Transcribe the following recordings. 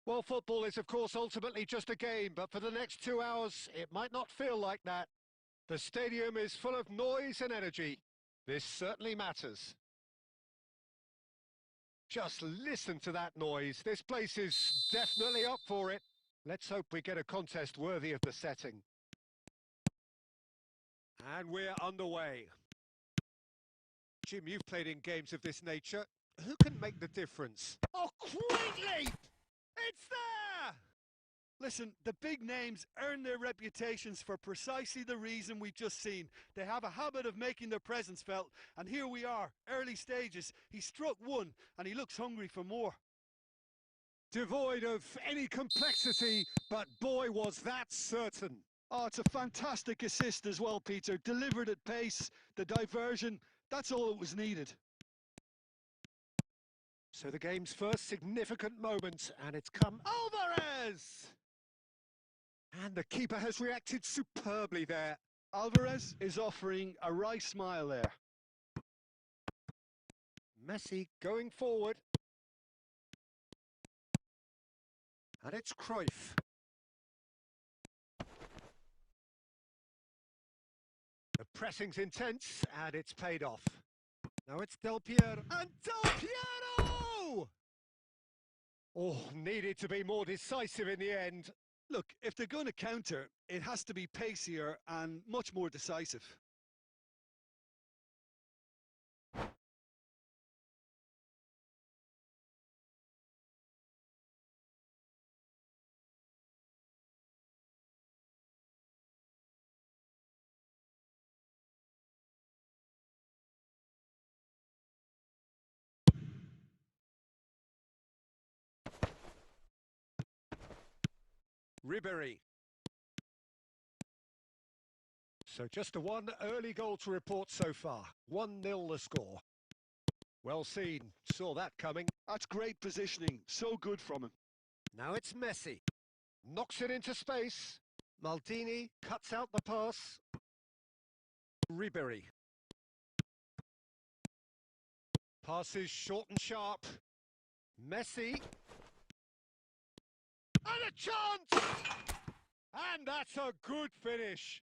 Well, football is, of course, ultimately just a game, but for the next 2 hours, it might not feel like that. The stadium is full of noise and energy. This certainly matters. Just listen to that noise. This place is definitely up for it. Let's hope we get a contest worthy of the setting. And we're underway. Jim, you've played in games of this nature. Who can make the difference? Oh, great leap! It's there! Listen, the big names earn their reputations for precisely the reason we've just seen. They have a habit of making their presence felt, and here we are, early stages. He struck one, and he looks hungry for more. Devoid of any complexity, but boy was that certain. Oh, it's a fantastic assist as well, Peter. Delivered at pace, the diversion, that's all that was needed. So the game's first significant moment, and it's come Alvarez! And the keeper has reacted superbly there. Alvarez is offering a wry smile there. Messi going forward. And it's Cruyff. The pressing's intense, and it's paid off. Now it's Del Piero. And Del Piero! Oh, needed to be more decisive in the end. Look, if they're going to counter, it has to be pacier and much more decisive. Ribery. So just a one early goal to report so far. 1-0 the score. Well seen. Saw that coming. That's great positioning. So good from him. Now it's Messi. Knocks it into space. Maldini cuts out the pass. Ribery. Passes short and sharp. Messi. And a chance! And that's a good finish.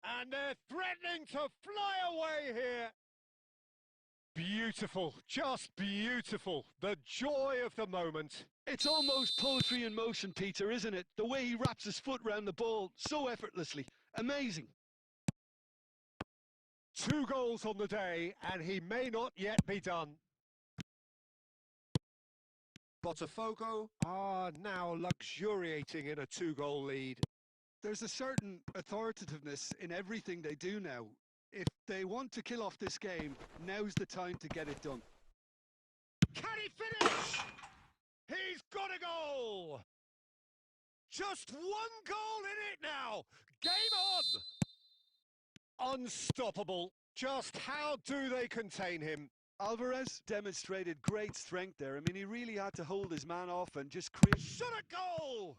And they're threatening to fly away here. Beautiful, just beautiful. The joy of the moment. It's almost poetry in motion, Peter, isn't it? The way he wraps his foot round the ball so effortlessly. Amazing. 2 goals on the day, and he may not yet be done. Botafogo are now luxuriating in a 2-goal lead. There's a certain authoritativeness in everything they do now. If they want to kill off this game, now's the time to get it done. Can he finish? He's got a goal! Just 1 goal in it now! Game on! Unstoppable. Just how do they contain him? Alvarez demonstrated great strength there. I mean, he really had to hold his man off and just create... Shot a goal!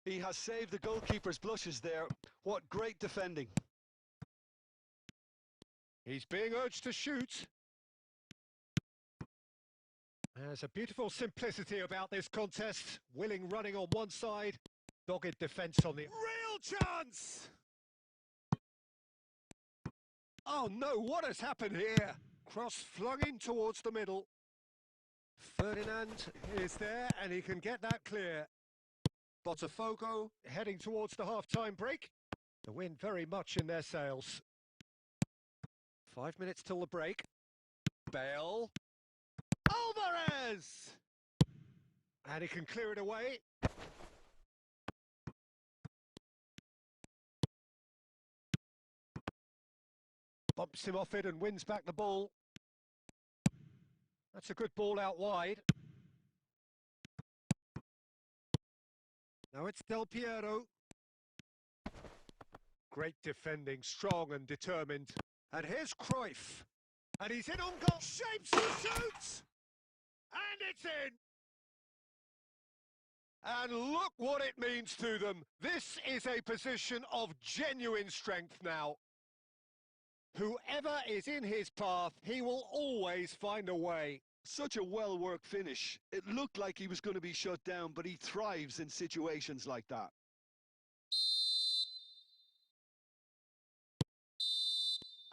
He has saved the goalkeeper's blushes there. What great defending. He's being urged to shoot. There's a beautiful simplicity about this contest. Willing running on one side, dogged defence on the... Real chance! Oh no, what has happened here? Cross flung in towards the middle. Ferdinand is there and he can get that clear. Botafogo heading towards the half-time break. The wind very much in their sails. 5 minutes till the break. Bale. Alvarez! And he can clear it away. Bumps him off it and wins back the ball. That's a good ball out wide. Now it's Del Piero. Great defending, strong and determined. And here's Cruyff. And he's in on goal. Shapes and shoots! And it's in! And look what it means to them. This is a position of genuine strength now. Whoever is in his path, he will always find a way. Such a well-worked finish. It looked like he was going to be shut down, but he thrives in situations like that.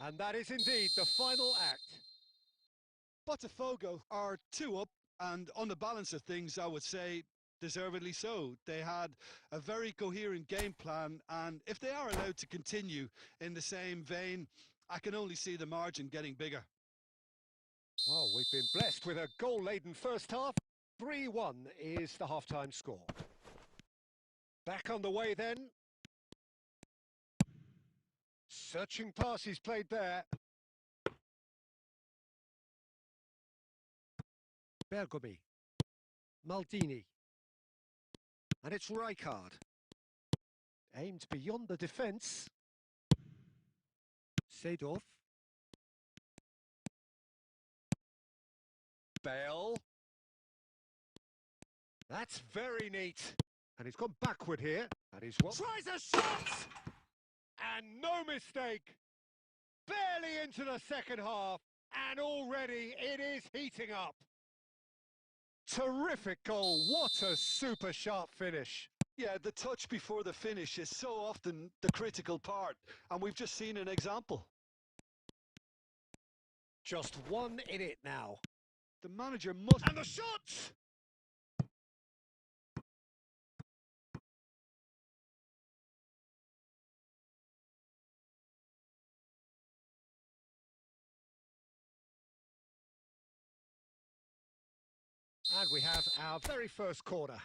And that is indeed the final act. Botafogo are 2 up, and on the balance of things, I would say deservedly so. They had a very coherent game plan, and if they are allowed to continue in the same vein, I can only see the margin getting bigger. Well, we've been blessed with a goal-laden first half. 3-1 is the half-time score. Back on the way then. Searching pass he's played there. Bergomi. Maldini. And it's Rijkaard. Aimed beyond the defence. Seedorf. Bale. That's very neat. And he's gone backward here. And he's tries a shot! And no mistake. Barely into the second half. And already it is heating up. Terrific goal. What a super sharp finish. Yeah, the touch before the finish is so often the critical part, and we've just seen an example. Just one in it now. The manager must... And the shot! And we have our very first corner.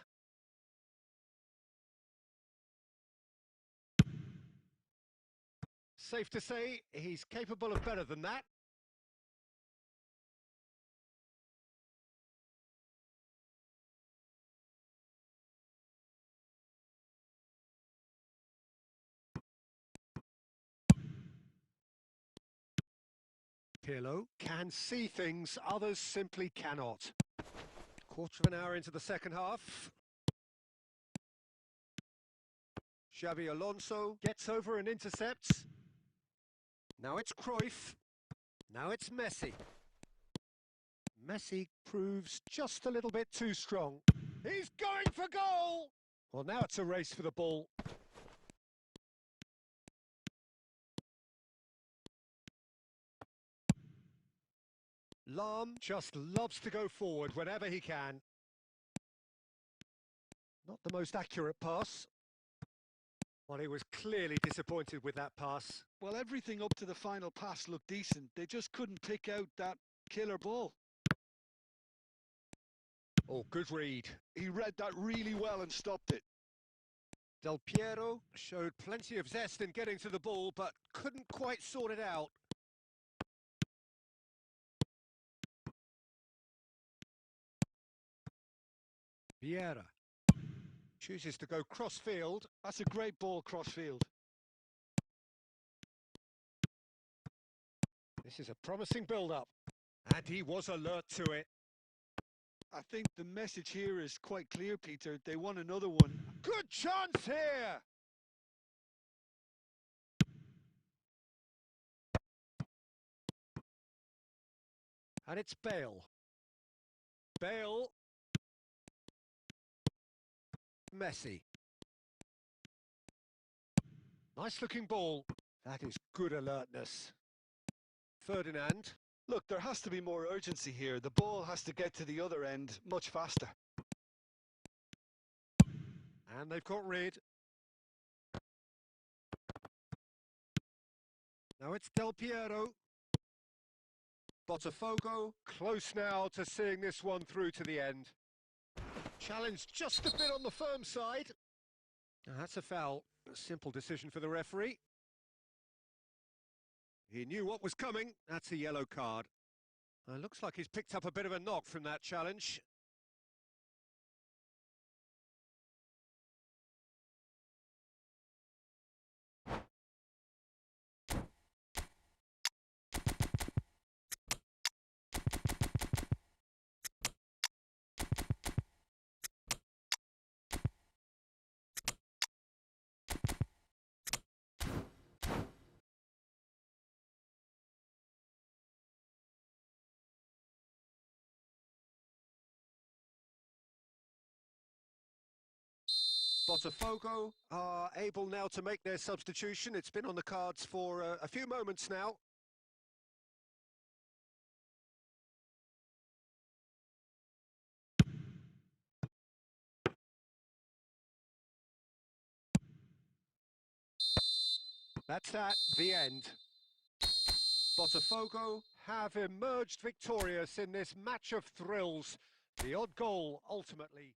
Safe to say, he's capable of better than that. Pirlo can see things others simply cannot. Quarter of an hour into the second half. Xabi Alonso gets over and intercepts. Now it's Cruyff. Now it's Messi. Messi proves just a little bit too strong. He's going for goal! Well, now it's a race for the ball. Lahm just loves to go forward whenever he can. Not the most accurate pass. Well, he was clearly disappointed with that pass. Well, everything up to the final pass looked decent. They just couldn't pick out that killer ball. Oh, good read. He read that really well and stopped it. Del Piero showed plenty of zest in getting to the ball, but couldn't quite sort it out. Vieira chooses to go cross-field. That's a great ball cross-field. This is a promising build-up. And he was alert to it. I think the message here is quite clear, Peter. They want another one. Good chance here! And it's Bale. Bale. Messi. Nice looking ball. That is good alertness. Ferdinand. Look, there has to be more urgency here. The ball has to get to the other end much faster. And they've got rid. Now it's Del Piero. Botafogo close now to seeing this one through to the end. Challenge just a bit on the firm side. Now that's a foul. A simple decision for the referee. He knew what was coming. That's a yellow card. Looks like he's picked up a bit of a knock from that challenge. Botafogo are able now to make their substitution. It's been on the cards for a few moments now. That's that, the end. Botafogo have emerged victorious in this match of thrills. The odd goal ultimately.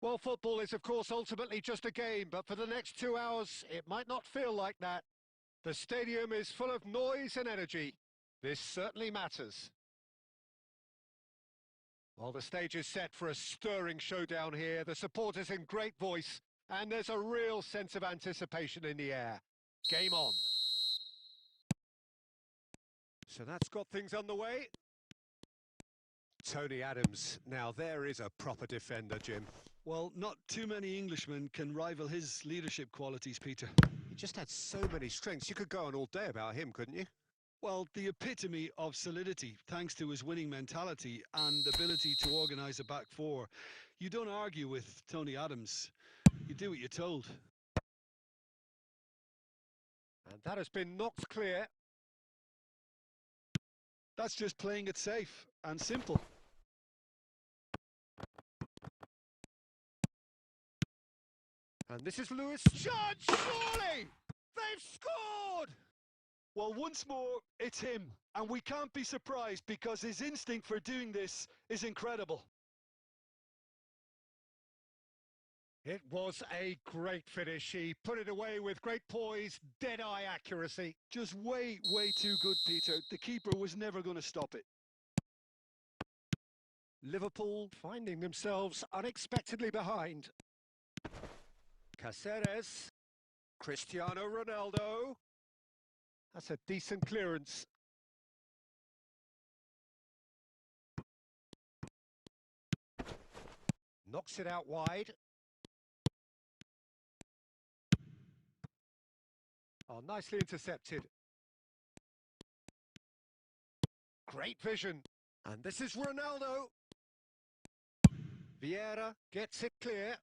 Well, football is, of course, ultimately just a game, but for the next 2 hours, it might not feel like that. The stadium is full of noise and energy. This certainly matters. Well, the stage is set for a stirring showdown here. The supporters in great voice, and there's a real sense of anticipation in the air. Game on. So that's got things underway. Tony Adams. Now there is a proper defender, Jim. Well, not too many Englishmen can rival his leadership qualities, Peter. He just had so many strengths. You could go on all day about him, couldn't you? Well, the epitome of solidity, thanks to his winning mentality and ability to organise a back four. You don't argue with Tony Adams. You do what you're told. And that has been knocked clear. That's just playing it safe and simple. And this is Lewis. Chance, surely! They've scored! Well, once more, it's him. And we can't be surprised because his instinct for doing this is incredible. It was a great finish. He put it away with great poise, dead-eye accuracy. Just way too good, Peter. The keeper was never going to stop it. Liverpool finding themselves unexpectedly behind. Cáceres, Cristiano Ronaldo. That's a decent clearance. Knocks it out wide. Oh, nicely intercepted. Great vision. And this is Ronaldo. Vieira gets it clear.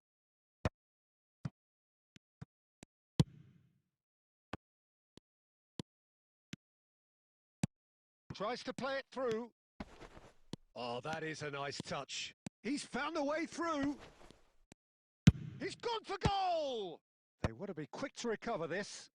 Tries to play it through. Oh, that is a nice touch. He's found a way through. He's gone for goal! They want to be quick to recover this.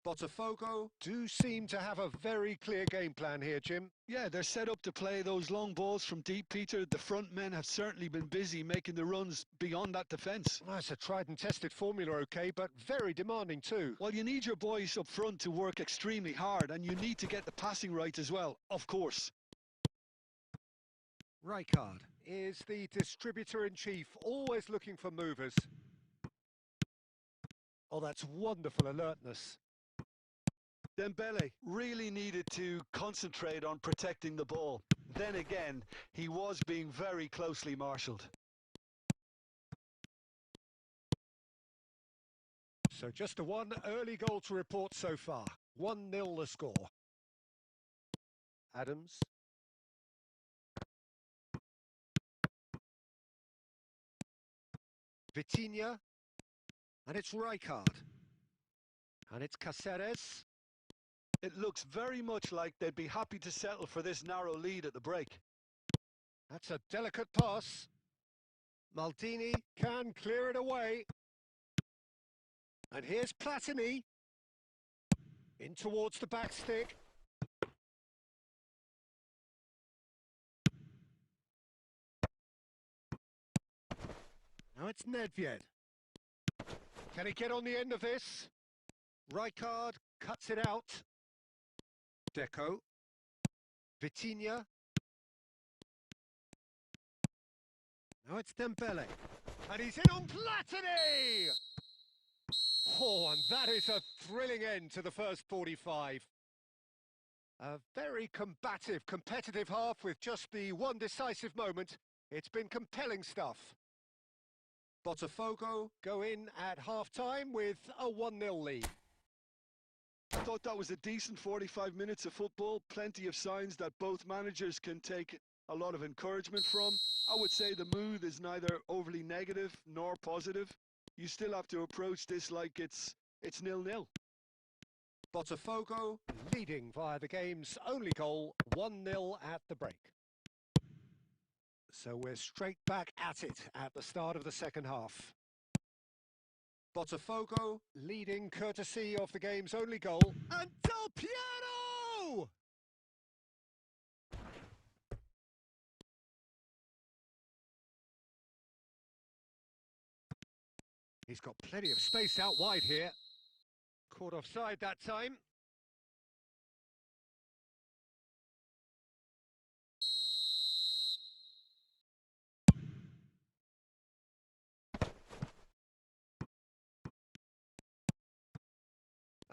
Botafogo do seem to have a very clear game plan here, Jim. Yeah, they're set up to play those long balls from deep, Peter. The front men have certainly been busy making the runs beyond that defence. Well, it's a tried and tested formula, okay, but very demanding too. Well, you need your boys up front to work extremely hard, and you need to get the passing right as well, of course. Rijkaard is the distributor-in-chief, always looking for movers. Oh, that's wonderful alertness. Dembele really needed to concentrate on protecting the ball. Then again, he was being very closely marshalled. So just the one early goal to report so far. 1-0 the score. Adams. Vitinha. And it's Rijkaard. And it's Cáceres. It looks very much like they'd be happy to settle for this narrow lead at the break. That's a delicate pass. Maldini can clear it away. And here's Platini. In towards the back stick. Now it's Nedved. Can he get on the end of this? Rijkaard cuts it out. Deco. Vitinha. Now it's Dembele. And he's in on Platini! Oh, and that is a thrilling end to the first 45. A very combative, competitive half with just the one decisive moment. It's been compelling stuff. Botafogo go in at half-time with a 1-0 lead. I thought that was a decent 45 minutes of football. Plenty of signs that both managers can take a lot of encouragement from. I would say the mood is neither overly negative nor positive. You still have to approach this like it's 0-0. Botafogo leading via the game's only goal, 1-0 at the break. So we're straight back at it at the start of the second half. Botafogo leading courtesy of the game's only goal. And Del Piero! He's got plenty of space out wide here. Caught offside that time.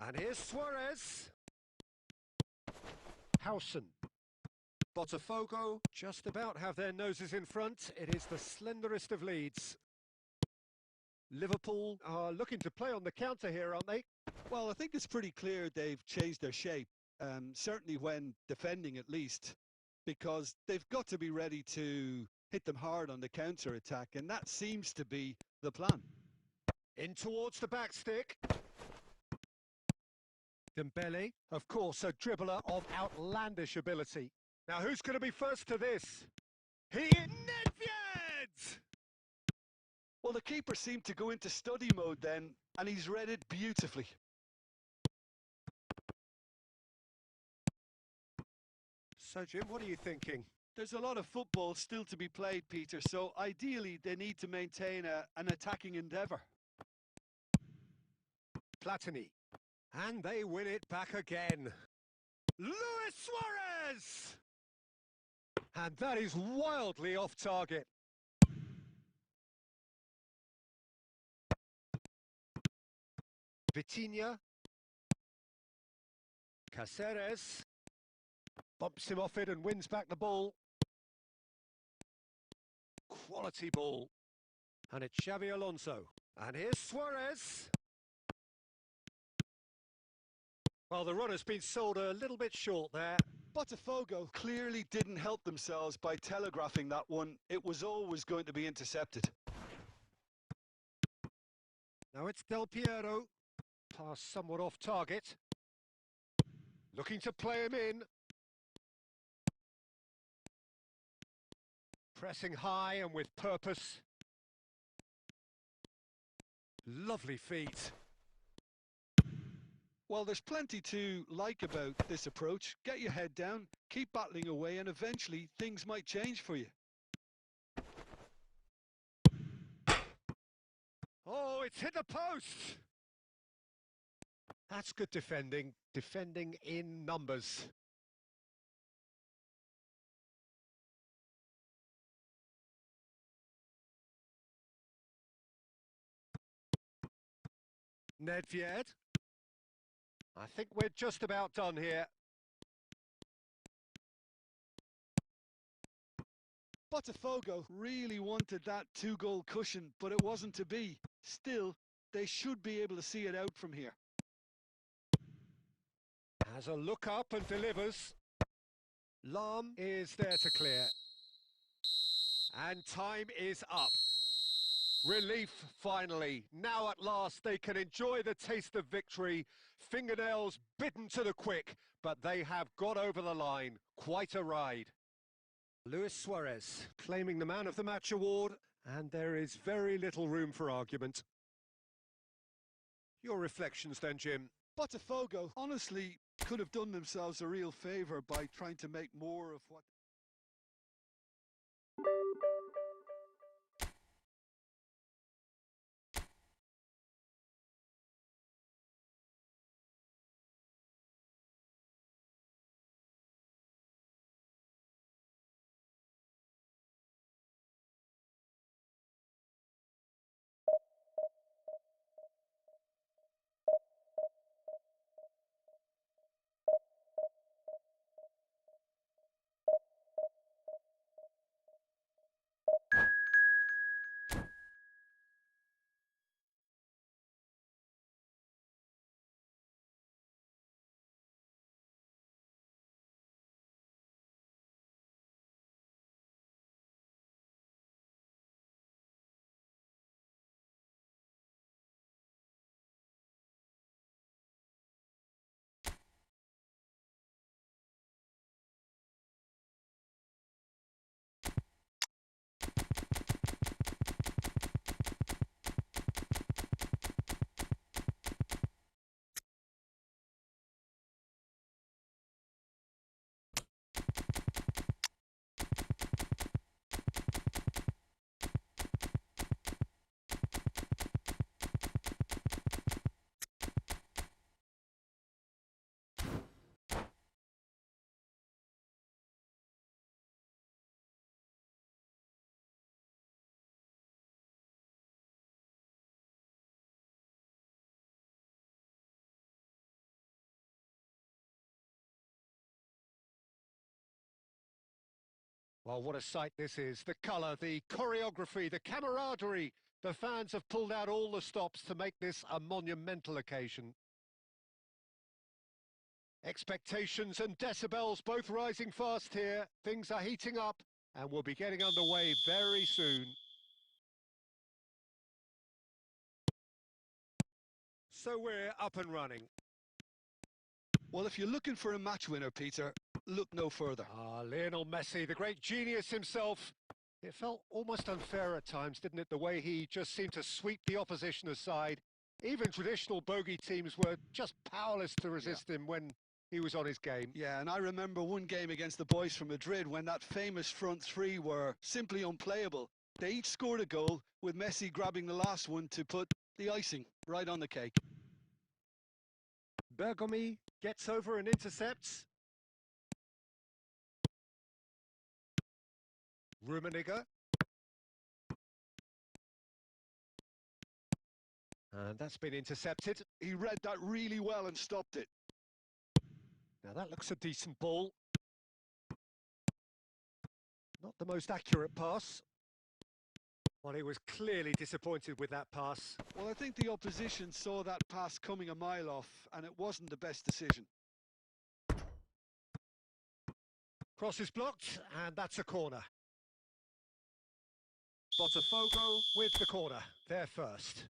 And here's Suarez. Howson. Botafogo just about have their noses in front. It is the slenderest of leads. Liverpool are looking to play on the counter here, aren't they? Well, I think it's pretty clear they've changed their shape, certainly when defending at least, because they've got to be ready to hit them hard on the counter-attack, and that seems to be the plan. In towards the back stick. Dembele, of course, a dribbler of outlandish ability. Now, who's going to be first to this? Nedved! Well, the keeper seemed to go into study mode then, and he's read it beautifully. So, Jim, what are you thinking? There's a lot of football still to be played, Peter, so ideally they need to maintain an attacking endeavour. Platini. And they win it back again. Luis Suarez! And that is wildly off target. Vitinha. Caceres. Bumps him off it and wins back the ball. Quality ball. And it's Xavi Alonso. And here's Suarez. Well, the run has been sold a little bit short there. Botafogo clearly didn't help themselves by telegraphing that one. It was always going to be intercepted. Now it's Del Piero. Pass somewhat off target. Looking to play him in. Pressing high and with purpose. Lovely feet. Well, there's plenty to like about this approach. Get your head down, keep battling away, and eventually things might change for you. Oh, it's hit the post! That's good defending. Defending in numbers. Nedved. I think we're just about done here. Botafogo really wanted that two-goal cushion, but it wasn't to be. Still, they should be able to see it out from here. Has a look up and delivers. Lam is there to clear. And time is up. Relief, finally. Now at last they can enjoy the taste of victory. Fingernails bitten to the quick, but they have got over the line. Quite a ride. Luis Suarez claiming the Man of the Match award, and there is very little room for argument. Your reflections then, Jim? Botafogo honestly could have done themselves a real favour by trying to make more of what... Well, what a sight this is. The colour, the choreography, the camaraderie. The fans have pulled out all the stops to make this a monumental occasion. Expectations and decibels both rising fast here. Things are heating up and we'll be getting underway very soon. So we're up and running. Well, if you're looking for a match winner, Peter, look no further. Lionel Messi, the great genius himself. It felt almost unfair at times, didn't it? The way he just seemed to sweep the opposition aside. Even traditional bogey teams were just powerless to resist him when he was on his game. Yeah, and I remember one game against the boys from Madrid when that famous front three were simply unplayable. They each scored a goal, with Messi grabbing the last one to put the icing right on the cake. Bergomi gets over and intercepts. Rummenigge. And that's been intercepted. He read that really well and stopped it. Now that looks a decent ball. Not the most accurate pass. Well, he was clearly disappointed with that pass. Well, I think the opposition saw that pass coming a mile off, and it wasn't the best decision. Cross is blocked, and that's a corner. Botafogo with the corner, there first.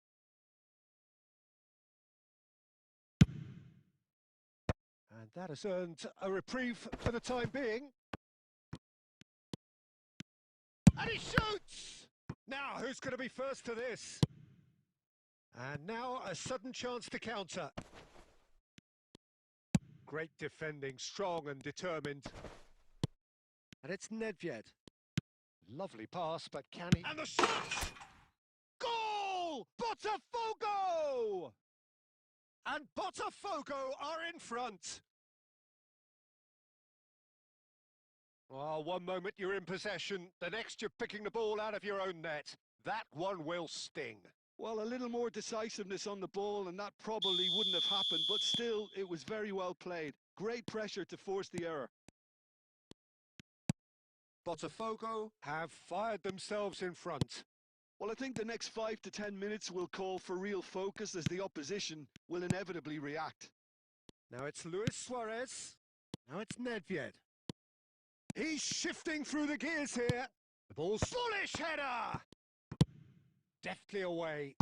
And that has earned a reprieve for the time being. And he shoots! Now, who's going to be first to this? And now a sudden chance to counter. Great defending, strong and determined. And it's Nedved. Lovely pass, but can he... And the shot! Goal! Botafogo! And Botafogo are in front. Oh, one moment you're in possession, the next you're picking the ball out of your own net. That one will sting. Well, a little more decisiveness on the ball and that probably wouldn't have happened, but still, it was very well played. Great pressure to force the error. Botafogo have fired themselves in front. Well, I think the next 5 to 10 minutes will call for real focus as the opposition will inevitably react. Now it's Luis Suarez. Now it's Nedved. He's shifting through the gears here. The ball's bullish header! Deftly away.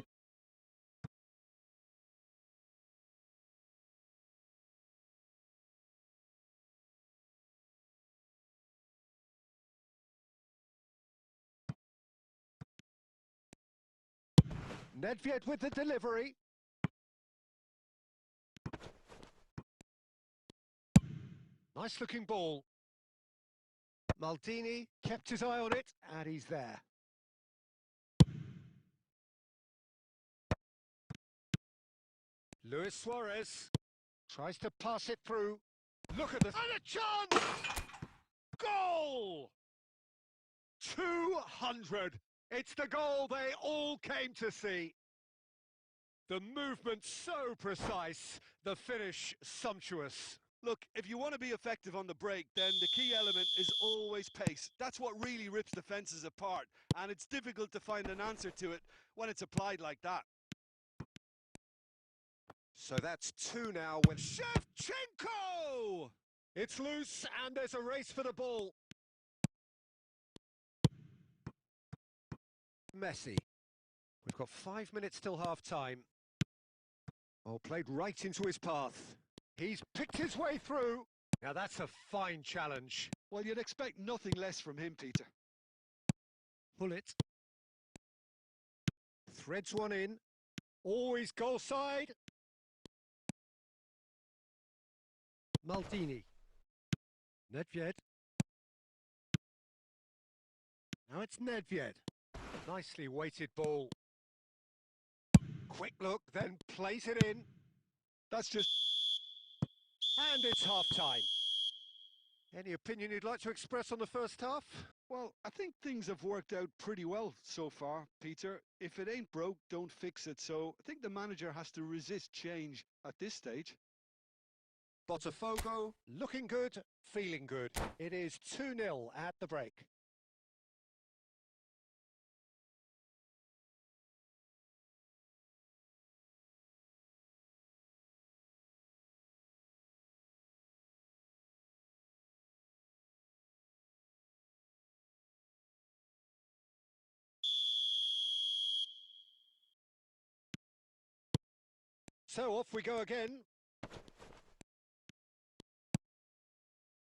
Nedved with the delivery. Nice looking ball. Maldini kept his eye on it, and he's there. Luis Suarez tries to pass it through. Look at the... And a chance! Goal! 200! It's the goal they all came to see. The movement so precise, the finish sumptuous. Look, if you want to be effective on the break, then the key element is always pace. That's what really rips defences apart, and it's difficult to find an answer to it when it's applied like that. So that's 2 now with Shevchenko! It's loose, and there's a race for the ball. Messi. We've got 5 minutes till half-time. Oh, played right into his path. He's picked his way through. Now that's a fine challenge. Well, you'd expect nothing less from him, Peter. Bullet. Threads one in. Always goal side. Maldini. Nedved. Now it's Nedved. Nicely weighted ball. Quick look, then plays it in. That's just... And it's half-time. Any opinion you'd like to express on the first half? Well, I think things have worked out pretty well so far, Peter. If it ain't broke, don't fix it. So I think the manager has to resist change at this stage. Botafogo looking good, feeling good. It is 2-0 at the break. So off we go again.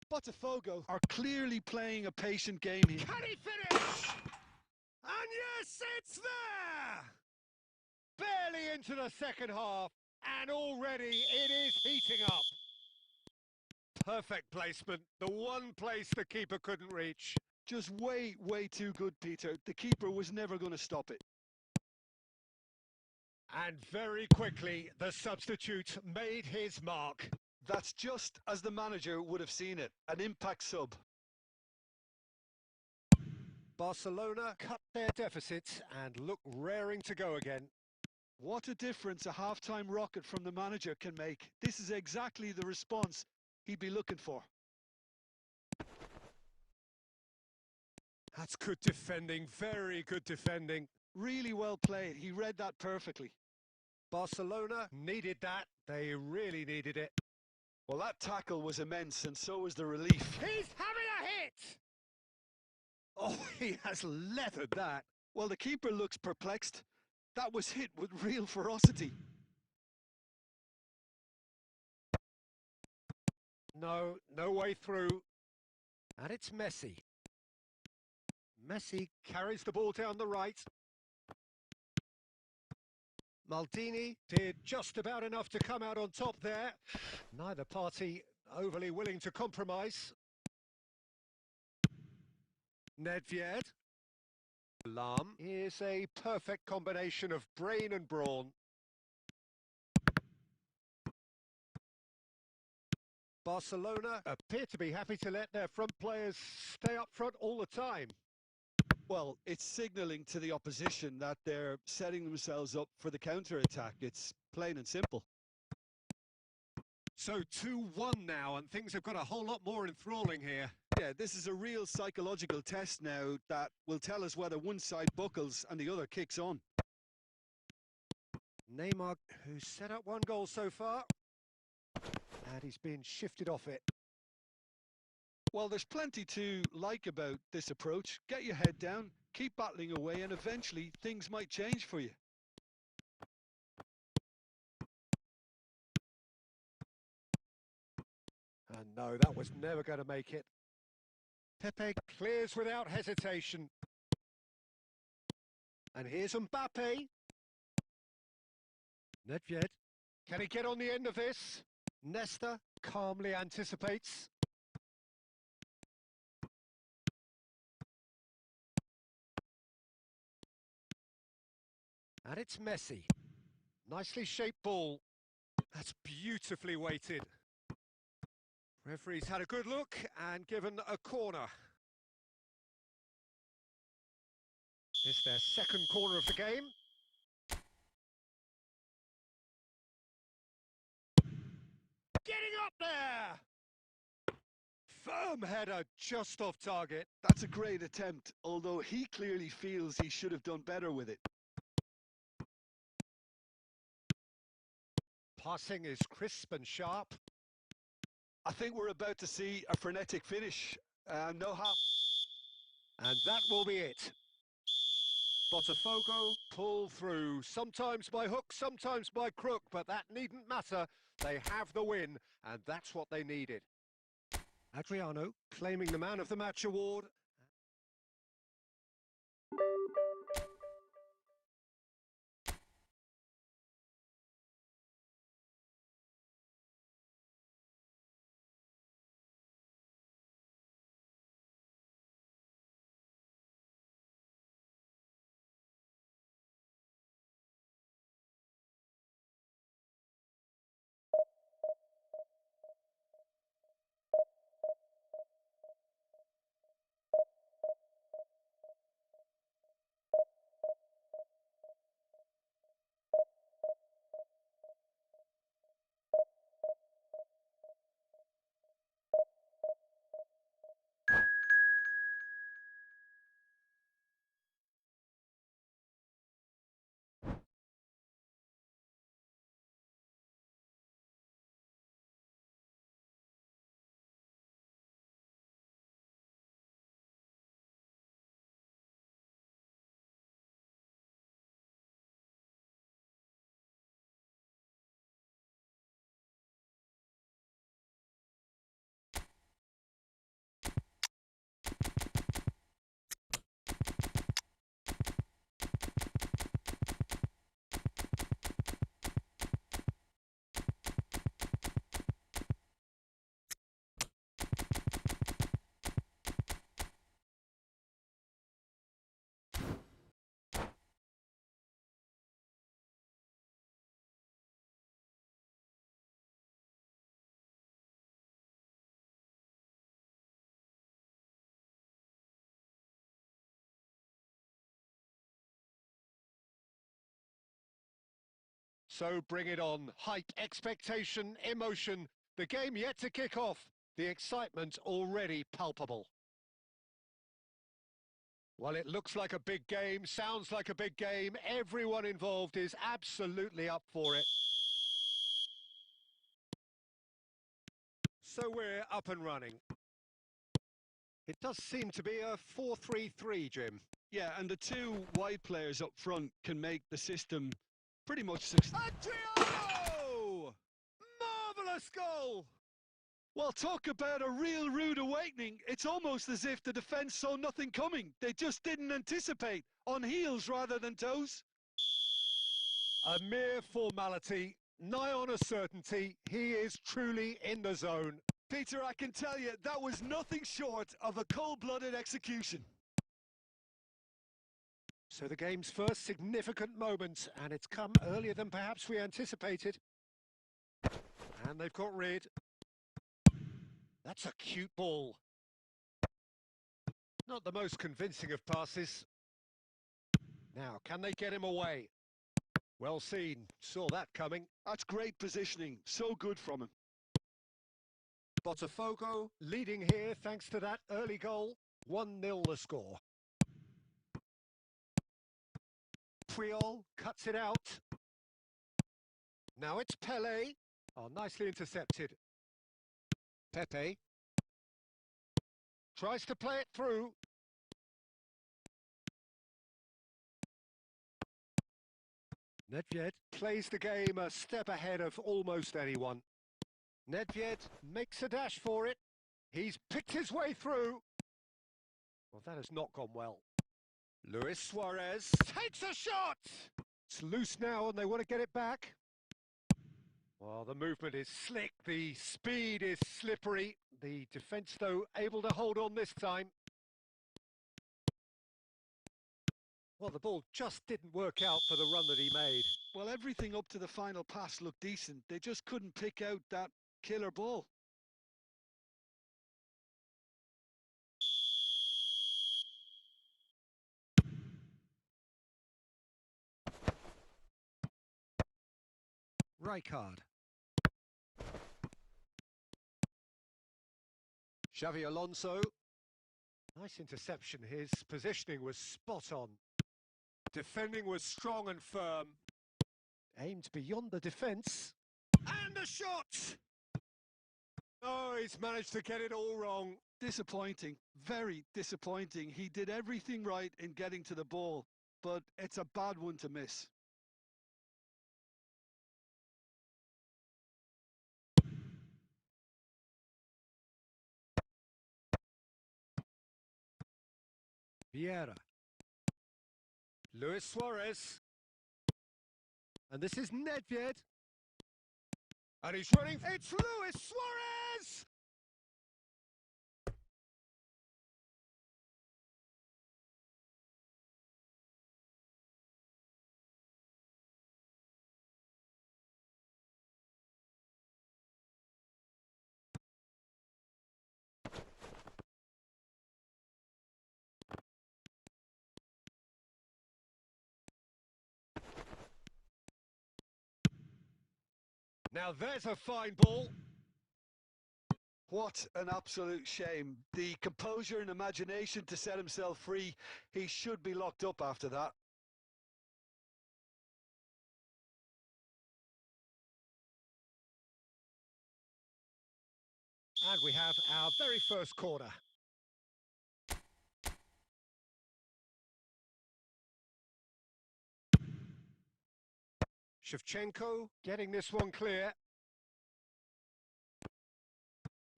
Botafogo are clearly playing a patient game here. Can he finish? And yes, it's there! Barely into the second half, and already it is heating up. Perfect placement, the one place the keeper couldn't reach. Just way too good, Peter. The keeper was never going to stop it. And very quickly, the substitute made his mark. That's just as the manager would have seen it, an impact sub. Barcelona cut their deficit and look raring to go again. What a difference a half-time rocket from the manager can make. This is exactly the response he'd be looking for. That's good defending, very good defending. Really well played. He read that perfectly. Barcelona needed that. They really needed it. Well, that tackle was immense, and so was the relief. He's having a hit! Oh, he has leathered that. Well, the keeper looks perplexed. That was hit with real ferocity. No way through. And it's Messi. Messi carries the ball down the right. Maldini did just about enough to come out on top there. Neither party overly willing to compromise. Nedved. Lam is a perfect combination of brain and brawn. Barcelona appear to be happy to let their front players stay up front all the time. Well, it's signalling to the opposition that they're setting themselves up for the counter-attack. It's plain and simple. So 2-1 now, and things have got a whole lot more enthralling here. Yeah, this is a real psychological test now that will tell us whether one side buckles and the other kicks on. Neymar, who's set up one goal so far, and he's been shifted off it. Well, there's plenty to like about this approach. Get your head down, keep battling away, and eventually things might change for you. And no, that was never going to make it. Pepe clears without hesitation. And here's Mbappe. Nedved. Can he get on the end of this? Nesta calmly anticipates. And it's Messi. Nicely shaped ball. That's beautifully weighted. Referee's had a good look and given a corner. It's their second corner of the game. Getting up there! Firm header just off target. That's a great attempt, although he clearly feels he should have done better with it. Passing is crisp and sharp. I think we're about to see a frenetic finish. No half. And that will be it. Botafogo pull through, sometimes by hook, sometimes by crook, but that needn't matter. They have the win, and that's what they needed. Adriano claiming the Man of the Match award. So bring it on. Hype, expectation, emotion. The game yet to kick off. The excitement already palpable. Well, it looks like a big game, sounds like a big game. Everyone involved is absolutely up for it. So we're up and running. It does seem to be a 4-3-3, Jim. Yeah, and the two wide players up front can make the system pretty much successful. Adriano! Marvellous goal! Well, talk about a real rude awakening. It's almost as if the defence saw nothing coming. They just didn't anticipate. On heels rather than toes. A mere formality, nigh on a certainty. He is truly in the zone. Peter, I can tell you, that was nothing short of a cold-blooded execution. So the game's first significant moment, and it's come earlier than perhaps we anticipated. And they've got rid. That's a cute ball. Not the most convincing of passes. Now, can they get him away? Well seen. Saw that coming. That's great positioning. So good from him. Botafogo leading here thanks to that early goal. 1-0 the score. Puyol cuts it out. Now it's Pele. Oh, nicely intercepted. Pepe tries to play it through. Nedved plays the game a step ahead of almost anyone. Nedved makes a dash for it. He's picked his way through. Well, that has not gone well. Luis Suarez takes a shot! It's loose now and they want to get it back. Well, the movement is slick, the speed is slippery. The defence, though, able to hold on this time. Well, the ball just didn't work out for the run that he made. Well, everything up to the final pass looked decent. They just couldn't pick out that killer ball. Rijkaard. Xavi Alonso. Nice interception. His positioning was spot on. Defending was strong and firm. Aimed beyond the defence. And a shot! Oh, he's managed to get it all wrong. Disappointing. Very disappointing. He did everything right in getting to the ball, but it's a bad one to miss. Vieira. Luis Suarez. And this is Nedved. And he's running. It's Luis Suarez! Now there's a fine ball. What an absolute shame. The composure and imagination to set himself free. He should be locked up after that. And we have our very first corner. Shevchenko getting this one clear.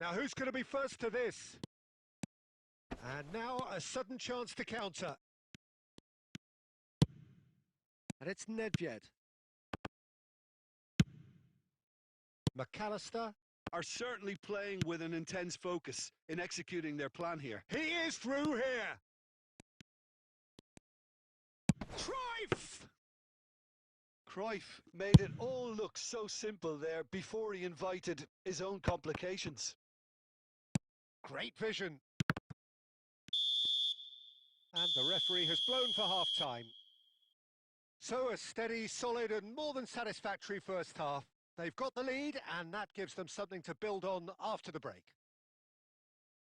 Now who's going to be first to this? And now a sudden chance to counter. And it's Nedved. McAllister are certainly playing with an intense focus in executing their plan here. He is through here. Cruyff made it all look so simple there before he invited his own complications. Great vision. And the referee has blown for half-time. So a steady, solid and more than satisfactory first half. They've got the lead and that gives them something to build on after the break.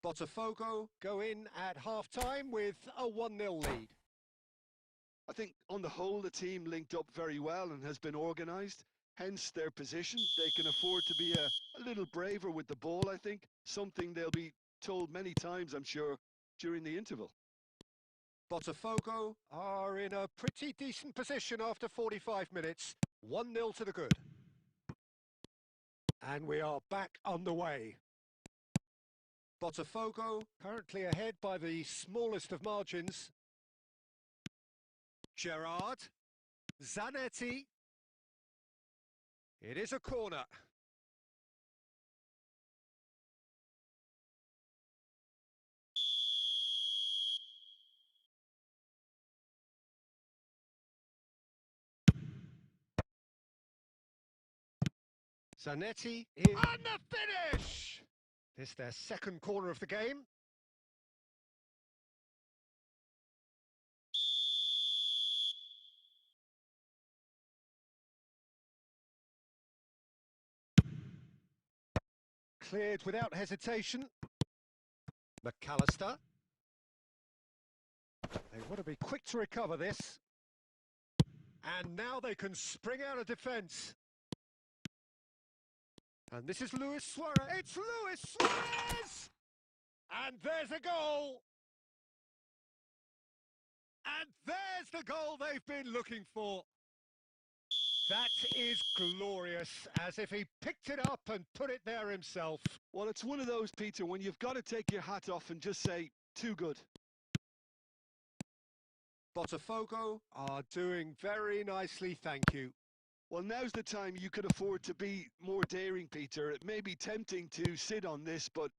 Botafogo go in at half-time with a 1-0 lead. I think on the whole the team linked up very well and has been organised, hence their position. They can afford to be a little braver with the ball, I think, something they'll be told many times, I'm sure, during the interval. Botafogo are in a pretty decent position after 45 minutes. 1-0 to the good. And we are back underway. Botafogo currently ahead by the smallest of margins. Gerard. Zanetti. It is a corner. Zanetti is on the finish! This their second corner of the game. Cleared without hesitation. McAllister. They want to be quick to recover this. And now they can spring out of defence. And this is Luis Suarez. It's Luis Suarez! And there's a goal! And there's the goal they've been looking for. That is glorious, as if he picked it up and put it there himself. Well, it's one of those, Peter, when you've got to take your hat off and just say, too good. Botafogo are doing very nicely, thank you. Well, now's the time you could afford to be more daring, Peter. It may be tempting to sit on this, but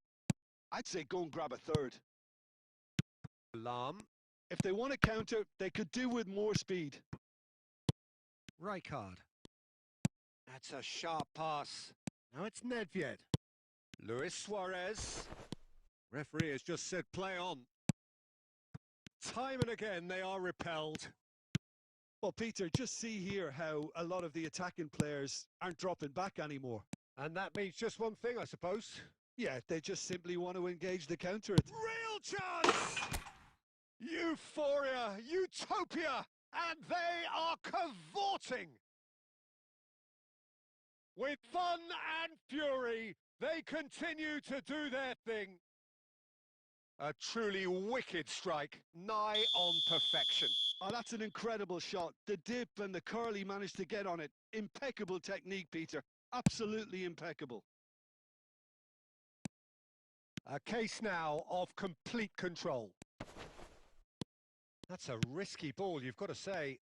I'd say go and grab a third. Lam. If they want to counter, they could do with more speed. Rijkaard. That's a sharp pass. Now it's Nedved. Luis Suarez. Referee has just said play on. Time and again they are repelled. Well, Peter, just see here how a lot of the attacking players aren't dropping back anymore. And that means just one thing, I suppose. Yeah, they just simply want to engage the counter. Real chance! Euphoria, utopia, and they are cavorting. With fun and fury, they continue to do their thing. A truly wicked strike, nigh on perfection. Oh, that's an incredible shot. The dip and the curl he managed to get on it. Impeccable technique, Peter. Absolutely impeccable. A case now of complete control. That's a risky ball, you've got to say.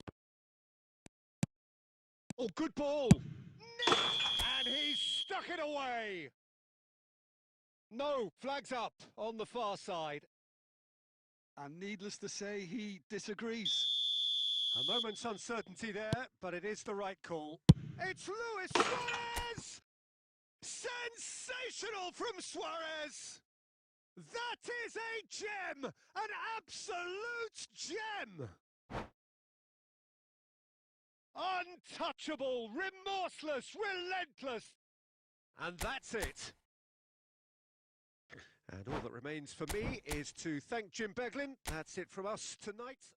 Oh, good ball! And he's stuck it away! No, flags up on the far side. And needless to say, he disagrees. A moment's uncertainty there, but it is the right call. It's Luis Suarez! Sensational from Suarez! That is a gem! An absolute gem! Untouchable, remorseless, relentless! And that's it. And all that remains for me is to thank Jim Beglin. That's it from us tonight.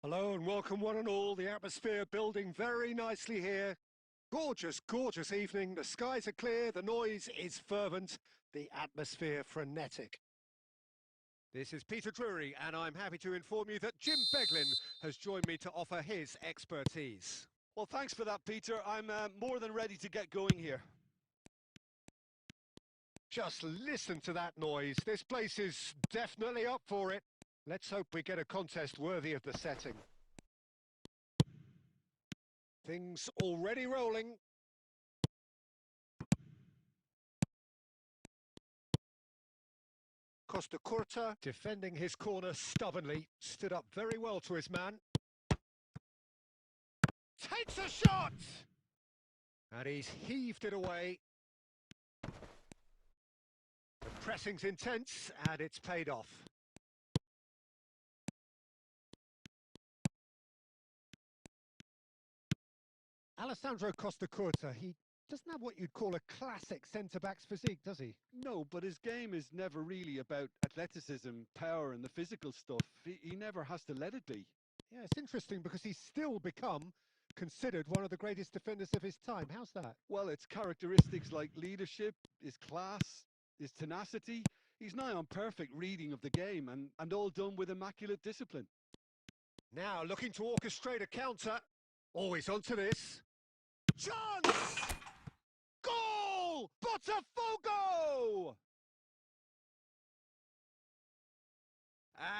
Hello and welcome one and all. The atmosphere building very nicely here. Gorgeous, gorgeous evening. The skies are clear, the noise is fervent, the atmosphere frenetic. This is Peter Drury and I'm happy to inform you that Jim Beglin has joined me to offer his expertise. Well, thanks for that, Peter. I'm more than ready to get going here. Just listen to that noise. This place is definitely up for it. Let's hope we get a contest worthy of the setting. Things already rolling. Costa Curta, defending his corner stubbornly, stood up very well to his man. Takes a shot! And he's heaved it away. The pressing's intense, and it's paid off. Alessandro Costa Curta, he doesn't have what you'd call a classic centre-back's physique, does he? No, but his game is never really about athleticism, power and the physical stuff. He never has to let it be. Yeah, it's interesting because he's still become considered one of the greatest defenders of his time. How's that? Well, it's characteristics like leadership, his class, his tenacity. He's nigh on perfect reading of the game and all done with immaculate discipline. Now looking to orchestrate a counter. Always onto this. Chance! Goal! Botafogo!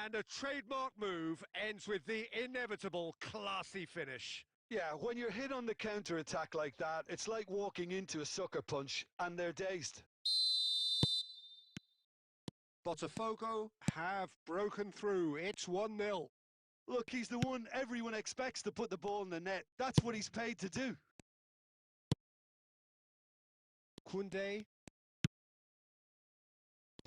And a trademark move ends with the inevitable classy finish. Yeah, when you're hit on the counter-attack like that, it's like walking into a sucker punch and they're dazed. Botafogo have broken through. It's 1-0. Look, he's the one everyone expects to put the ball in the net. That's what he's paid to do. Koundé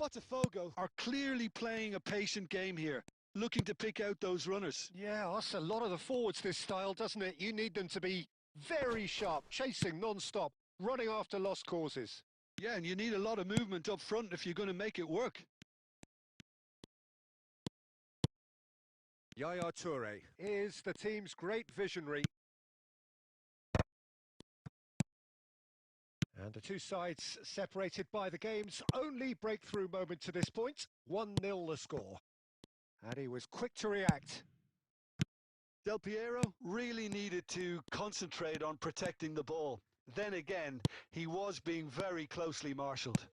Botafogo are clearly playing a patient game here, looking to pick out those runners. Yeah, that's a lot of the forwards, this style, doesn't it? You need them to be very sharp, chasing non-stop, running after lost causes. Yeah, and you need a lot of movement up front if you're going to make it work. Yaya Toure is the team's great visionary. And the two sides separated by the game's only breakthrough moment to this point. 1-0 the score. And he was quick to react. Del Piero really needed to concentrate on protecting the ball. Then again, he was being very closely marshalled.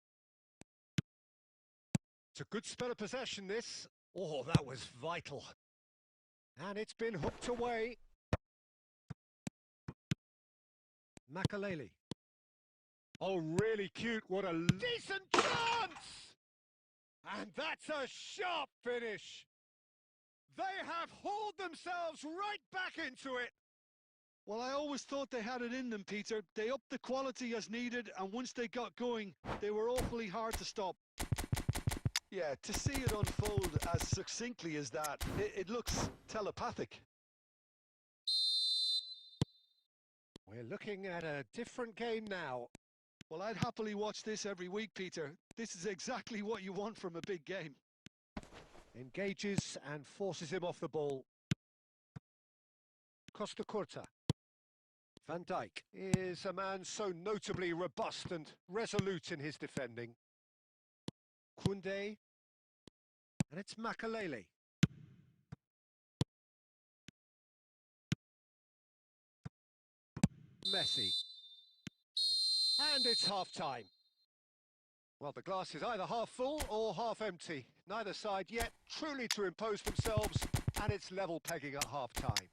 It's a good spell of possession, this. Oh, that was vital. And it's been hooked away. Makaleli. Oh, really cute. What a decent chance! And that's a sharp finish. They have hauled themselves right back into it. Well, I always thought they had it in them, Peter. They upped the quality as needed, and once they got going, they were awfully hard to stop. Yeah, to see it unfold as succinctly as that, it looks telepathic. We're looking at a different game now. Well, I'd happily watch this every week, Peter. This is exactly what you want from a big game. Engages and forces him off the ball. Costa Curta. Van Dijk is a man so notably robust and resolute in his defending. Koundé. And it's Makaleli. Messi. And it's half-time. Well, the glass is either half full or half empty. Neither side yet truly to impose themselves, and it's level pegging at half-time.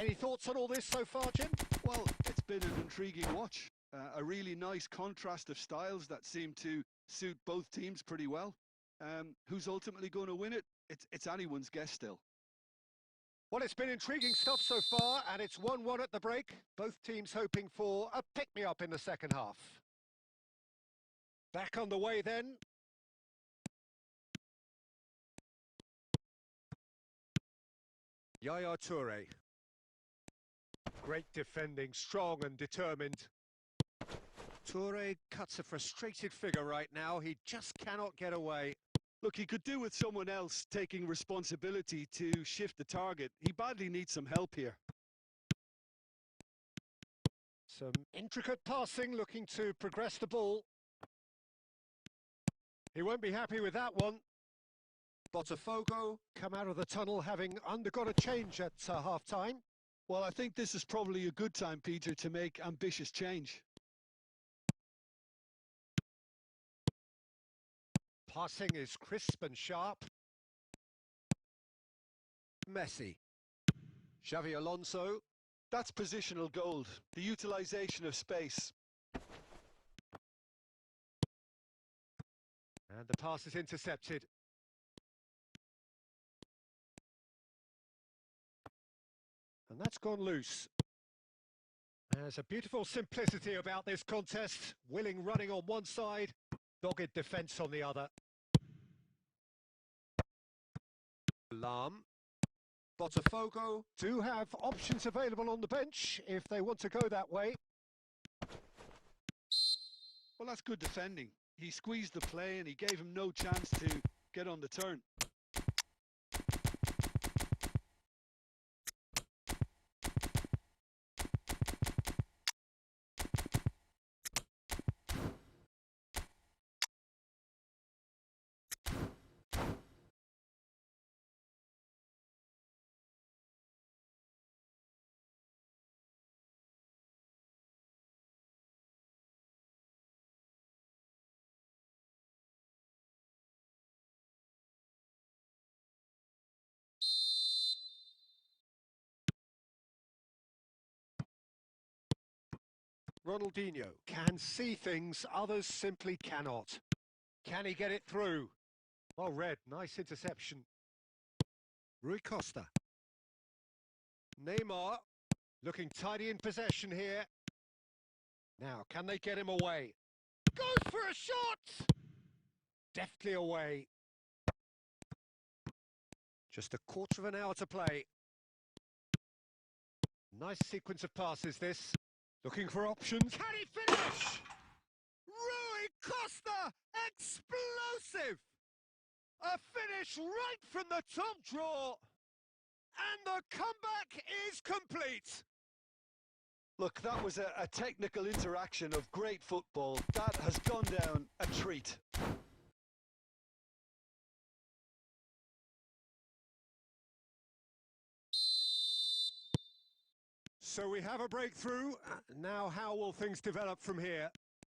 Any thoughts on all this so far, Jim? Well, it's been an intriguing watch. A really nice contrast of styles that seem to suit both teams pretty well. Who's ultimately going to win it? It's anyone's guess still. Well, it's been intriguing stuff so far, and it's 1-1 at the break. Both teams hoping for a pick-me-up in the second half. Back on the way then. Yaya Toure. Great defending, strong and determined. Toure cuts a frustrated figure right now. He just cannot get away. Look, he could do with someone else taking responsibility to shift the target. He badly needs some help here. Some intricate passing, looking to progress the ball. He won't be happy with that one. Botafogo come out of the tunnel having undergone a change at half-time. Well, I think this is probably a good time, Peter, to make ambitious change. Passing is crisp and sharp. Messi. Xavi Alonso. That's positional gold, the utilisation of space. And the pass is intercepted. And that's gone loose. There's a beautiful simplicity about this contest. Willing running on one side, dogged defence on the other. Lam. Botafogo do have options available on the bench if they want to go that way. Well, that's good defending. He squeezed the play and he gave him no chance to get on the turn. Ronaldinho can see things others simply cannot. Can he get it through? Oh, Red, nice interception. Rui Costa. Neymar, looking tidy in possession here. Now, can they get him away? Goes for a shot! deftly away. Just a quarter of an hour to play. Nice sequence of passes this. Looking for options. Can he finish? Rui Costa! Explosive! A finish right from the top draw. And the comeback is complete. Look, that was a technical interaction of great football. That has gone down a treat. So we have a breakthrough. Now how will things develop from here?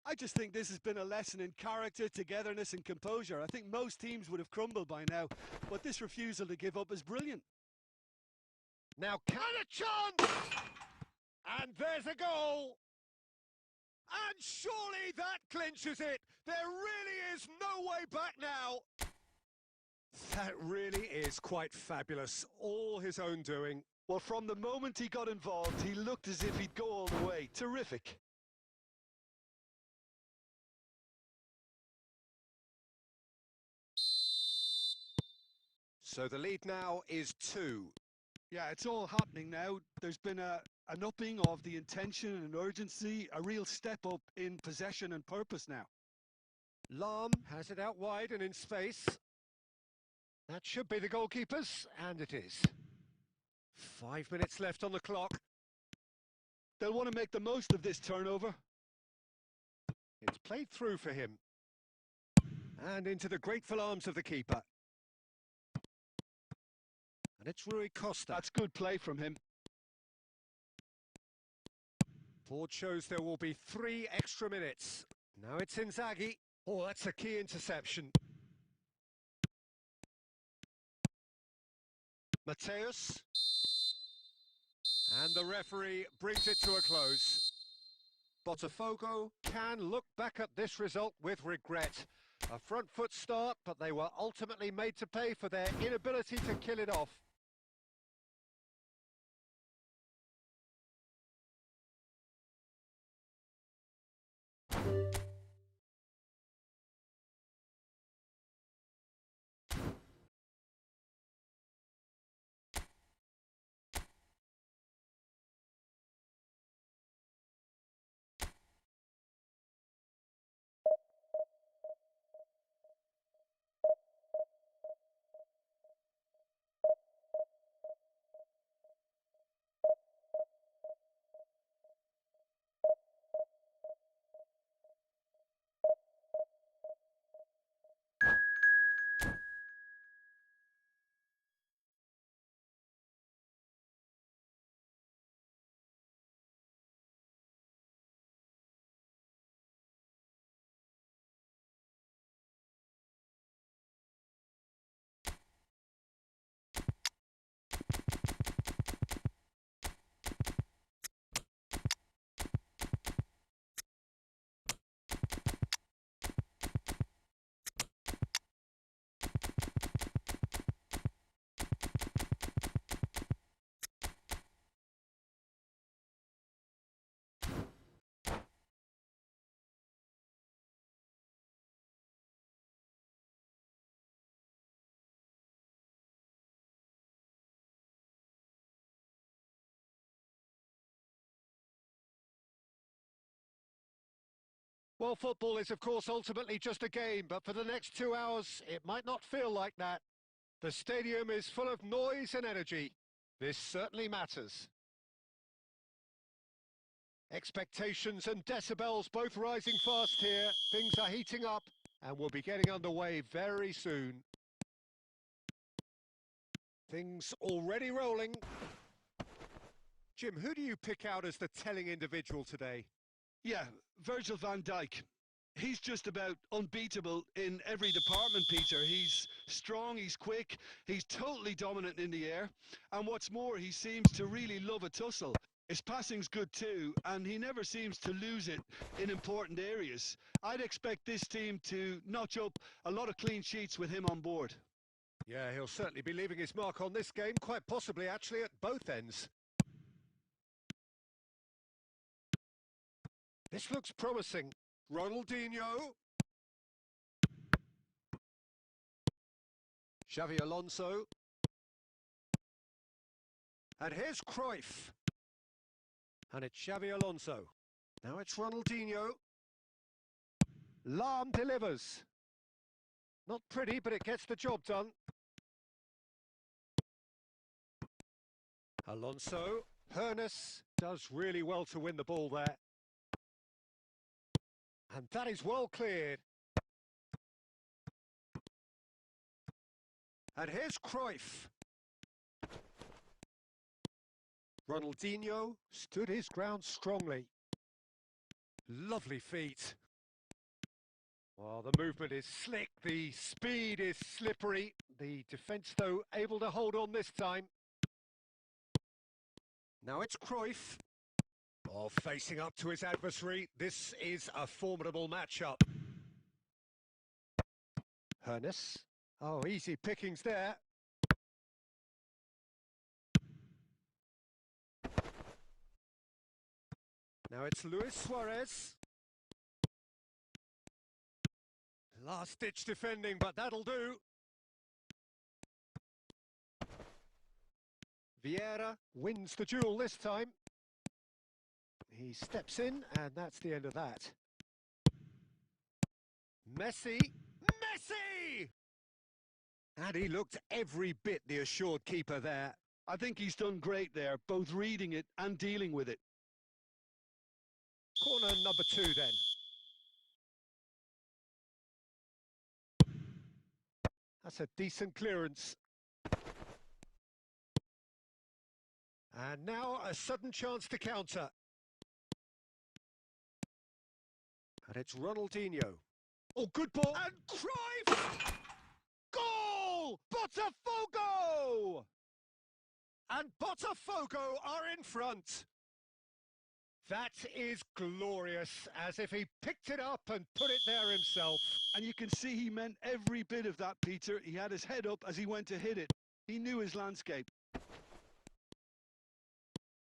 I just think this has been a lesson in character, togetherness and composure. I think most teams would have crumbled by now, but this refusal to give up is brilliant. Now can a chance! And there's a goal! And surely that clinches it! There really is no way back now! That really is quite fabulous. All his own doing. Well, from the moment he got involved, he looked as if he'd go all the way. Terrific. So the lead now is 2. Yeah, it's all happening now. There's been an upping of the intention and urgency, a real step up in possession and purpose now. Lam has it out wide and in space. That should be the goalkeeper's, and it is. 5 minutes left on the clock. They'll want to make the most of this turnover. It's played through for him. And into the grateful arms of the keeper. And it's Rui Costa. That's good play from him. Board shows there will be 3 extra minutes. Now it's Inzaghi. Oh, that's a key interception. Mateus. And the referee brings it to a close. Botafogo can look back at this result with regret. A front foot start, but they were ultimately made to pay for their inability to kill it off. Well, football is, of course, ultimately just a game, but for the next 2 hours, it might not feel like that. The stadium is full of noise and energy. This certainly matters. Expectations and decibels both rising fast here. Things are heating up, and we'll be getting underway very soon. Things already rolling. Jim, who do you pick out as the telling individual today? Yeah, Virgil van Dijk. He's just about unbeatable in every department, Peter. He's strong, he's quick, he's totally dominant in the air. And what's more, he seems to really love a tussle. His passing's good too, and he never seems to lose it in important areas. I'd expect this team to notch up a lot of clean sheets with him on board. Yeah, he'll certainly be leaving his mark on this game, quite possibly actually at both ends. This looks promising. Ronaldinho. Xavi Alonso. And here's Cruyff. And it's Xavi Alonso. Now it's Ronaldinho. Lahm delivers. Not pretty, but it gets the job done. Alonso. Hernes does really well to win the ball there. And that is well cleared. And here's Cruyff. Ronaldinho stood his ground strongly. Lovely feet. Well, the movement is slick, the speed is slippery. The defence, though, able to hold on this time. Now it's Cruyff. Oh, facing up to his adversary. This is a formidable matchup. Hernes. Oh, easy pickings there. Now it's Luis Suarez. Last-ditch defending, but that'll do. Vieira wins the duel this time. He steps in, and that's the end of that. Messi. Messi! And he looked every bit the assured keeper there. I think he's done great there, both reading it and dealing with it. Corner number 2 then. That's a decent clearance. And now a sudden chance to counter. And it's Ronaldinho. Oh, good ball. And Cruyff! Goal! Botafogo! And Botafogo are in front. That is glorious, as if he picked it up and put it there himself. And you can see he meant every bit of that, Peter. He had his head up as he went to hit it. He knew his landscape.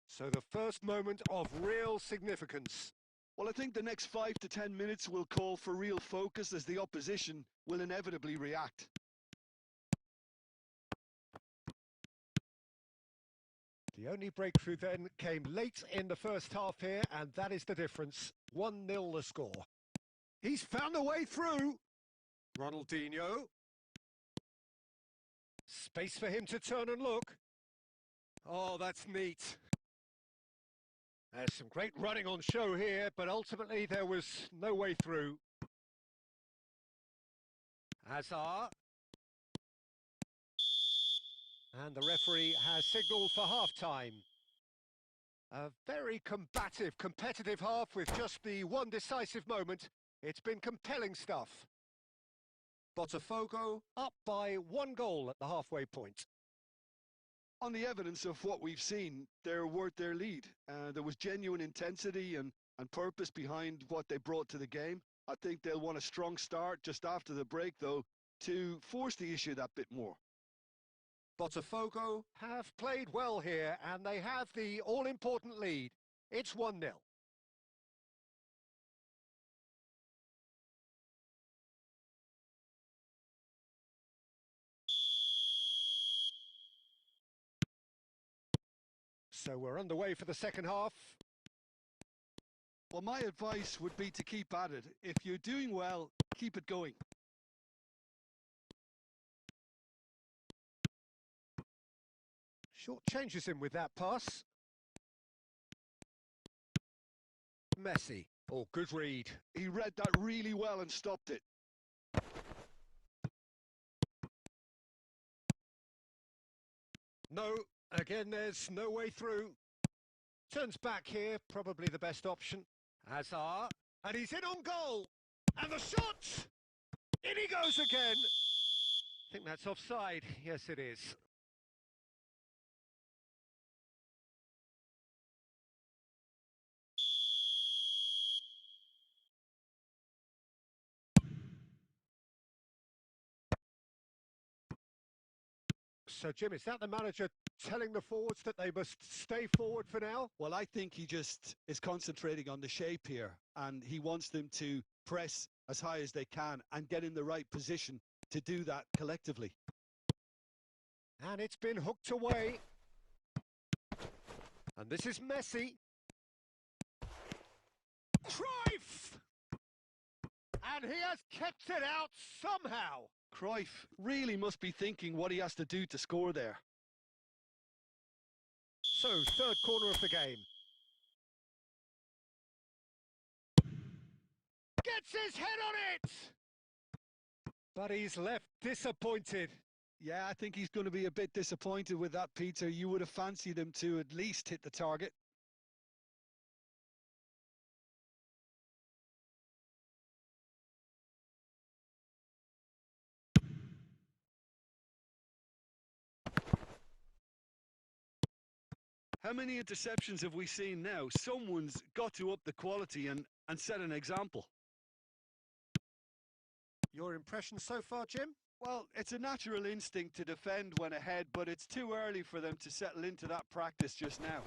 So the first moment of real significance. Well, I think the next 5 to 10 minutes will call for real focus as the opposition will inevitably react. The only breakthrough then came late in the first half here, and that is the difference. 1-0 the score. He's found a way through. Ronaldinho. Space for him to turn and look. Oh, that's neat. There's some great running on show here, but ultimately there was no way through. Hazard. And the referee has signalled for half-time. A very combative, competitive half with just the one decisive moment. It's been compelling stuff. Botafogo up by 1 goal at the halfway point. On the evidence of what we've seen, they're worth their lead. There was genuine intensity and purpose behind what they brought to the game. I think they'll want a strong start just after the break, though, to force the issue that bit more. Botafogo have played well here, and they have the all-important lead. It's 1-0. So we're underway for the second half. Well, my advice would be to keep at it. If you're doing well, keep it going. Short changes him with that pass. Messi. Oh, good read. He read that really well and stopped it. No, again, there's no way through. Turns back here, probably the best option. Hazard, and he's in on goal. And the shot! In he goes again. I think that's offside. Yes, it is. So, Jim, is that the manager telling the forwards that they must stay forward for now? Well, I think he just is concentrating on the shape here, and he wants them to press as high as they can and get in the right position to do that collectively. And it's been hooked away. And this is Messi. Cruyff! And he has kept it out somehow. Cruyff really must be thinking what he has to do to score there. So, third corner of the game. Gets his head on it! But he's left disappointed. Yeah, I think he's going to be a bit disappointed with that, Peter. You would have fancied him to at least hit the target. How many interceptions have we seen now? Someone's got to up the quality and set an example. Your impression so far, Jim? Well, it's a natural instinct to defend when ahead, but it's too early for them to settle into that practice just now.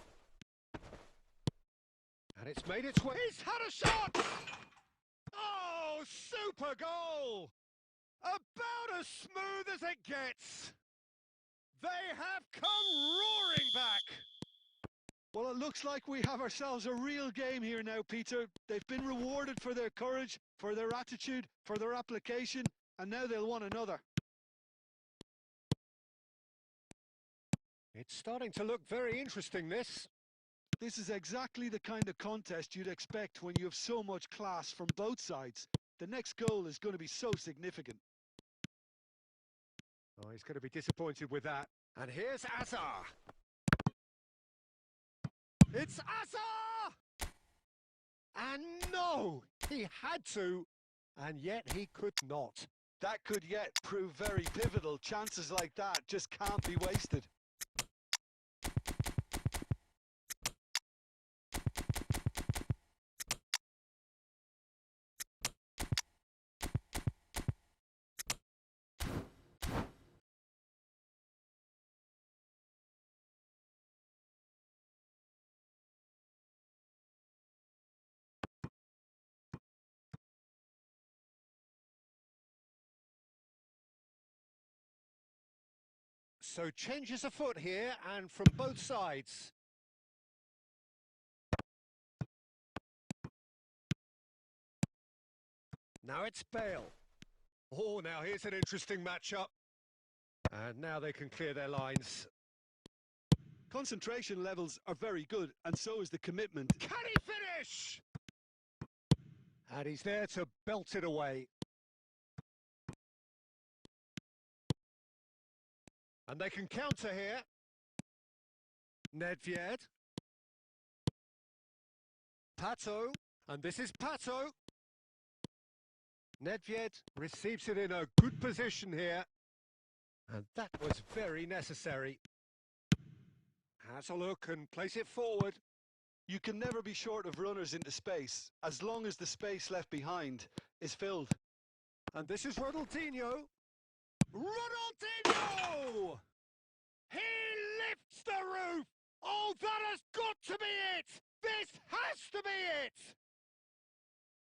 And it's made its way. He's had a shot! Oh, super goal! About as smooth as it gets. They have come roaring back. Well, it looks like we have ourselves a real game here now, Peter. They've been rewarded for their courage, for their attitude, for their application, and now they'll want another. It's starting to look very interesting, this. This is exactly the kind of contest you'd expect when you have so much class from both sides. The next goal is going to be so significant. Oh, he's going to be disappointed with that. And here's Azar. It's Azar! And no, he had to, and yet he could not. That could yet prove very pivotal. Chances like that just can't be wasted. So changes afoot here, and from both sides. Now it's Bale. Oh, now here's an interesting matchup. And now they can clear their lines. Concentration levels are very good, and so is the commitment. Can he finish? And he's there to belt it away. And they can counter here. Nedved. Pato. And this is Pato. Nedved receives it in a good position here. And that was very necessary. Has a look and plays it forward. You can never be short of runners into space, as long as the space left behind is filled. And this is Ronaldinho. Ronaldinho! He lifts the roof! Oh, that has got to be it! This has to be it!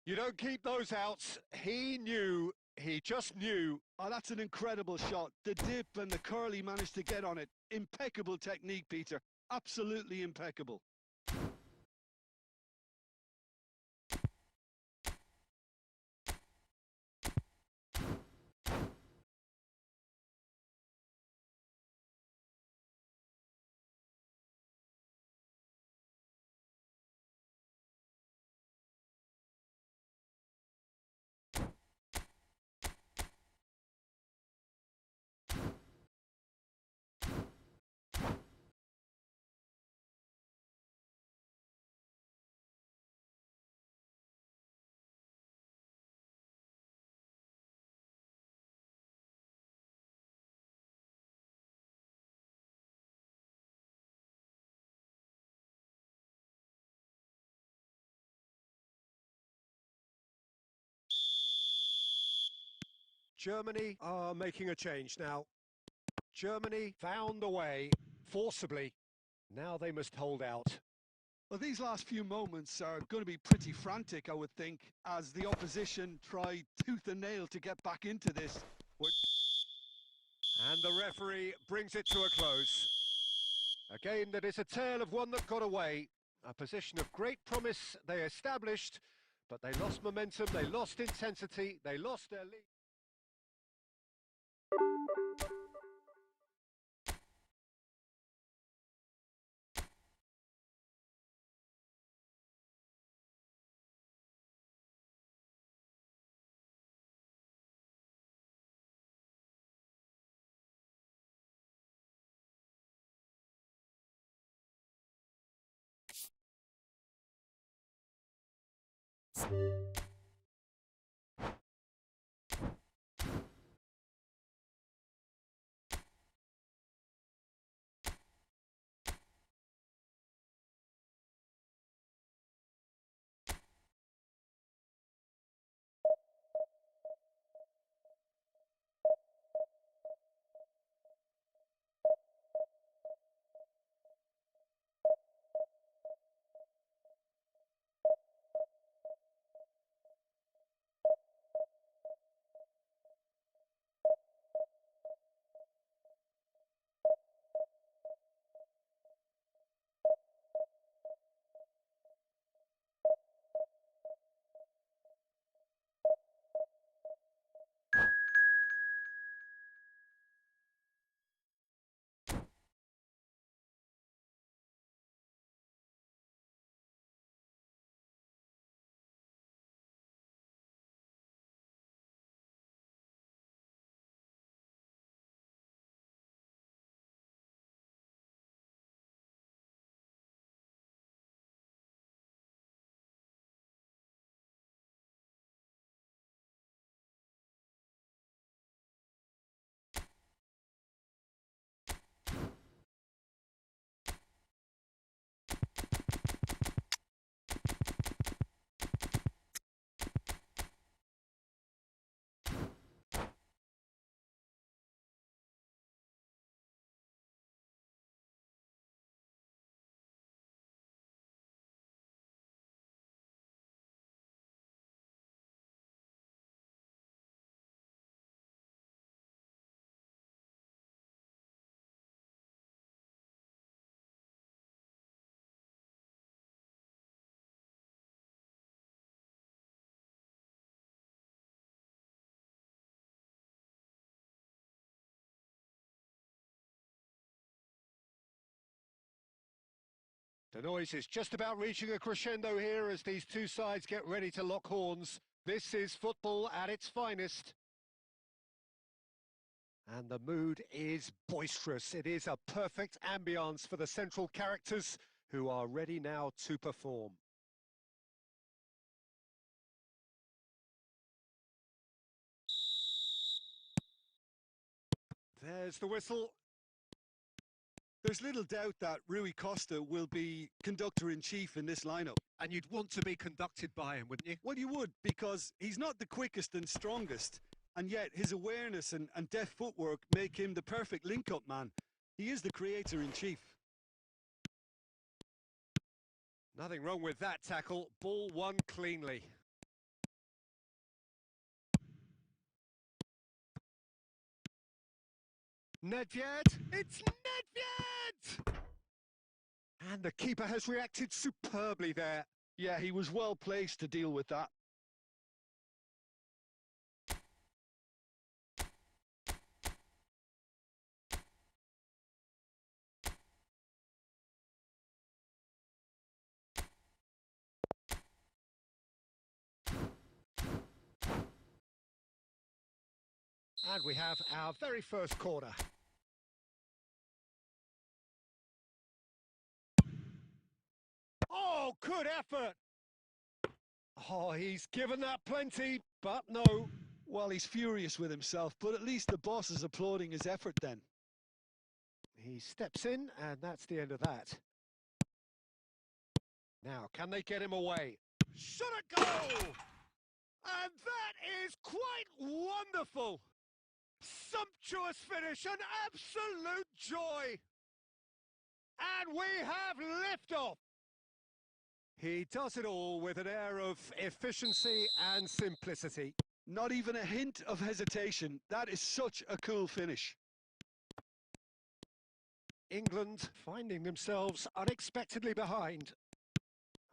You don't keep those outs. He knew. He just knew. Oh, that's an incredible shot. The dip and the curl he managed to get on it. Impeccable technique, Peter. Absolutely impeccable. Germany are making a change now. Germany found a way, forcibly. Now they must hold out. Well, these last few moments are going to be pretty frantic, I would think, as the opposition try tooth and nail to get back into this. And the referee brings it to a close. A game that is a tale of one that got away. A position of great promise they established, but they lost momentum, they lost intensity, they lost their lead. The noise is just about reaching a crescendo here as these two sides get ready to lock horns. This is football at its finest. And the mood is boisterous. It is a perfect ambience for the central characters who are ready now to perform. There's the whistle. There's little doubt that Rui Costa will be conductor-in-chief in this lineup. And you'd want to be conducted by him, wouldn't you? Well, you would, because he's not the quickest and strongest, and yet his awareness and deft footwork make him the perfect link-up man. He is the creator-in-chief. Nothing wrong with that tackle. Ball won cleanly. Nedved! It's Nedved! And the keeper has reacted superbly there. Yeah, he was well placed to deal with that. And we have our very first corner. Oh, good effort! Oh, he's given that plenty, but no. Well, he's furious with himself, but at least the boss is applauding his effort then. He steps in, and that's the end of that. Now, can they get him away? Should it go? And that is quite wonderful! Sumptuous finish, an absolute joy! And we have liftoff! He does it all with an air of efficiency and simplicity. Not even a hint of hesitation. That is such a cool finish. England finding themselves unexpectedly behind.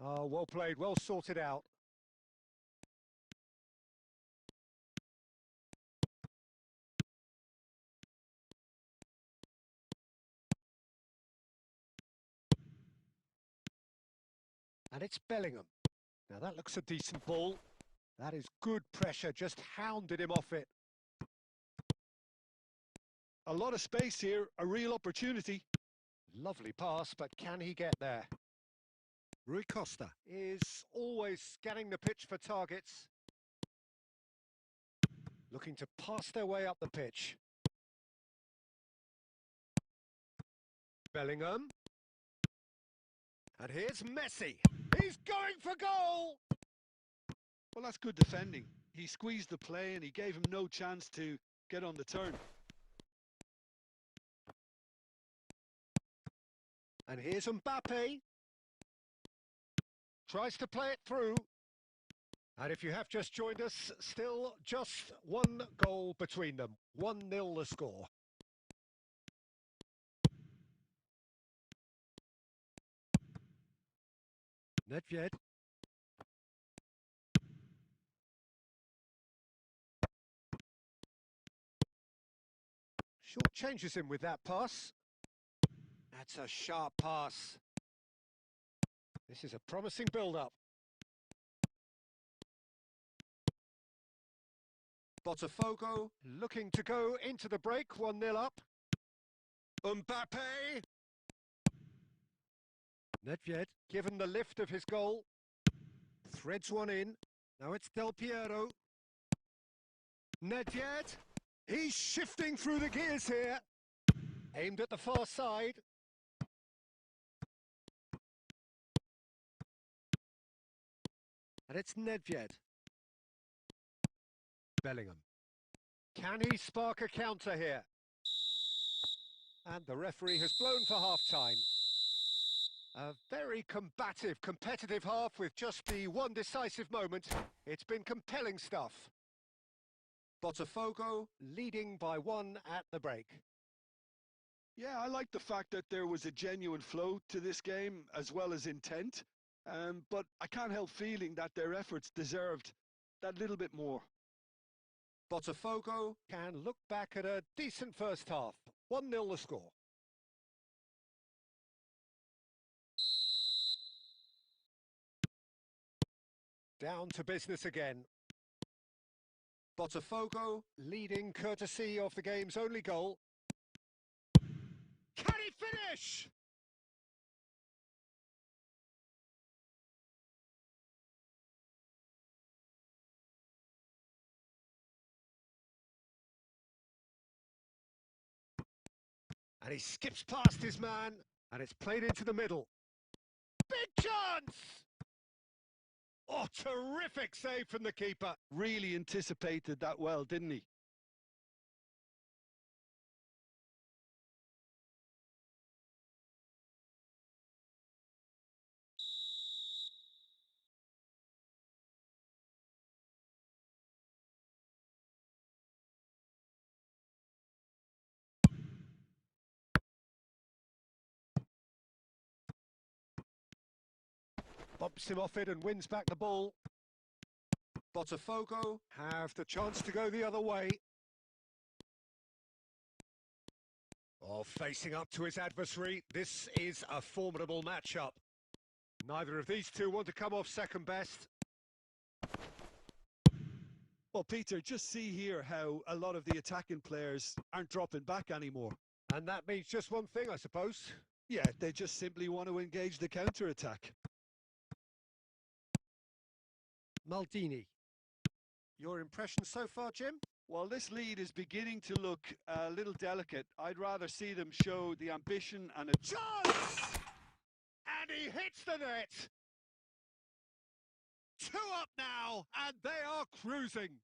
Oh, well played, well sorted out. And it's Bellingham. Now that looks a decent ball. That is good pressure, just hounded him off it. A lot of space here, a real opportunity. Lovely pass, but can he get there? Rui Costa is always scanning the pitch for targets. Looking to pass their way up the pitch. Bellingham. And here's Messi. He's going for goal! Well, that's good defending. He squeezed the play and he gave him no chance to get on the turn. And here's Mbappe. Tries to play it through. And if you have just joined us, still just one goal between them. 1-0 the score. Nedved. Short changes him with that pass. That's a sharp pass. This is a promising build-up. Botafogo looking to go into the break, 1-0 up. Mbappe! Nedved, given the lift of his goal, threads one in. Now it's Del Piero. Nedved, he's shifting through the gears here. Aimed at the far side. And it's Nedved. Bellingham. Can he spark a counter here? And the referee has blown for half-time. A very combative, competitive half with just the one decisive moment. It's been compelling stuff. Botafogo leading by 1 at the break. Yeah, I like the fact that there was a genuine flow to this game as well as intent. But I can't help feeling that their efforts deserved that little bit more. Botafogo can look back at a decent first half. 1-0 the score. Down to business again. Botafogo leading courtesy of the game's only goal. Can he finish? And he skips past his man, and it's played into the middle. Big chance! Oh, terrific save from the keeper. Really anticipated that well, didn't he? Bumps him off it and wins back the ball. Botafogo have the chance to go the other way. Oh, facing up to his adversary, this is a formidable matchup. Neither of these two want to come off second best. Well, Peter, just see here how a lot of the attacking players aren't dropping back anymore. And that means just one thing, I suppose. Yeah, they just simply want to engage the counter-attack. Maldini. Your impression so far, Jim? Well, this lead is beginning to look a little delicate. I'd rather see them show the ambition and a chance! And he hits the net! 2 up now, and they are cruising.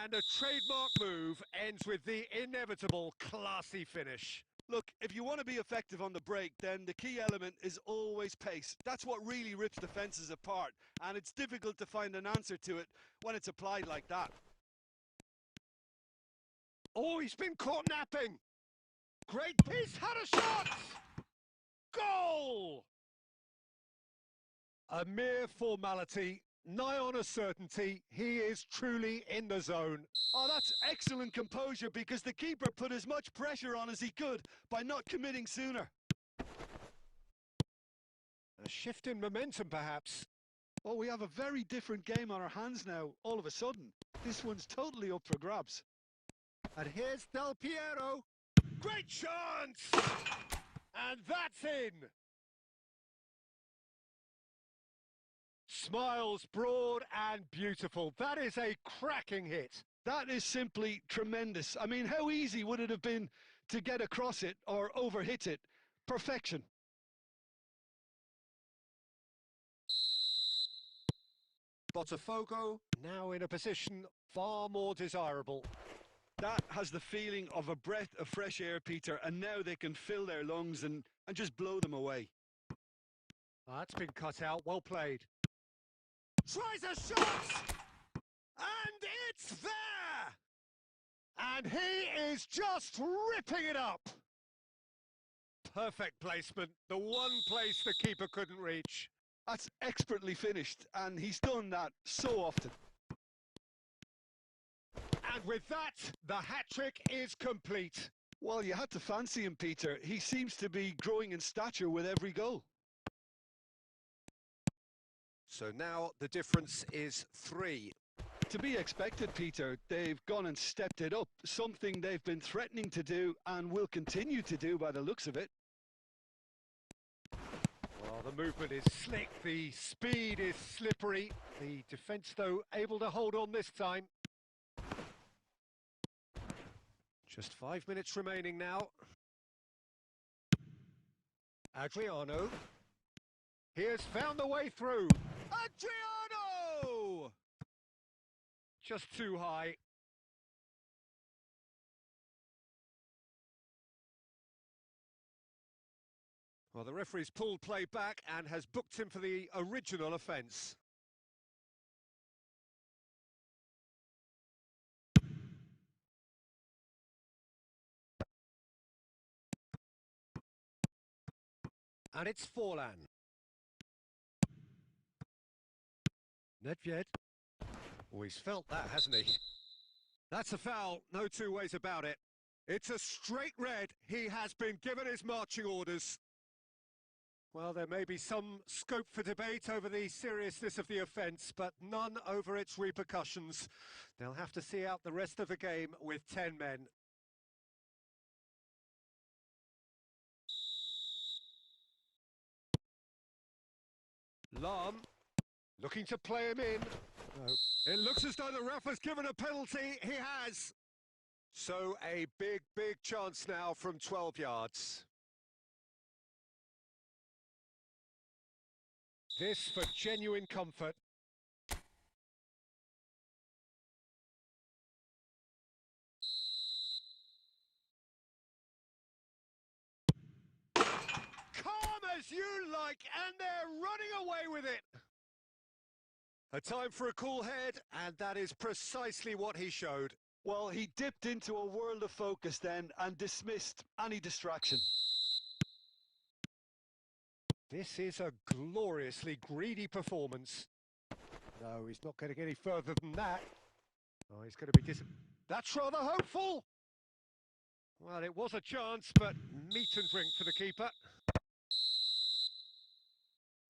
And a trademark move ends with the inevitable classy finish. Look, if you want to be effective on the break, then the key element is always pace. That's what really rips defences apart, and it's difficult to find an answer to it when it's applied like that. Oh, he's been caught napping. Great, he's had a shot! Goal! A mere formality, nigh on a certainty, he is truly in the zone. Oh, that's excellent composure because the keeper put as much pressure on as he could by not committing sooner. A shift in momentum, perhaps. Oh, we have a very different game on our hands now, all of a sudden. This one's totally up for grabs. And here's Del Piero. Great chance! And that's in! Smiles broad and beautiful. That is a cracking hit. That is simply tremendous. I mean, how easy would it have been to get across it or overhit it? Perfection. Botafogo now in a position far more desirable. That has the feeling of a breath of fresh air, Peter, and now they can fill their lungs and just blow them away. That's been cut out, well played. Tries a shot! And it's there! And he is just ripping it up! Perfect placement, the one place the keeper couldn't reach. That's expertly finished, and he's done that so often. And with that, the hat-trick is complete. Well, you had to fancy him, Peter. He seems to be growing in stature with every goal. So now the difference is 3. To be expected, Peter. They've gone and stepped it up, something they've been threatening to do and will continue to do by the looks of it. Well, the movement is slick, the speed is slippery. The defence, though, able to hold on this time. Just 5 minutes remaining now. Adriano. He has found the way through. Adriano! Just too high. Well, the referee's pulled play back and has booked him for the original offence. And it's Forlan. Nedved. Oh, he's felt that, hasn't he? That's a foul, no two ways about it. It's a straight red. He has been given his marching orders. Well, there may be some scope for debate over the seriousness of the offence, but none over its repercussions. They'll have to see out the rest of the game with 10 men. Lahm, looking to play him in. No. It looks as though the ref has given a penalty. He has. So a big, big chance now from 12 yards. This for genuine comfort. Calm as you like, and they're running away with it. A time for a cool head, and that is precisely what he showed. Well, he dipped into a world of focus then and dismissed any distraction. This is a gloriously greedy performance. No, he's not going to get any further than that. Oh, he's going to be That's rather hopeful. Well, it was a chance, but meat and drink for the keeper.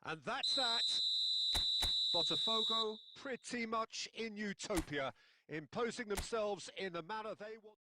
And that's that. Botafogo pretty much in utopia, imposing themselves in the manner they want.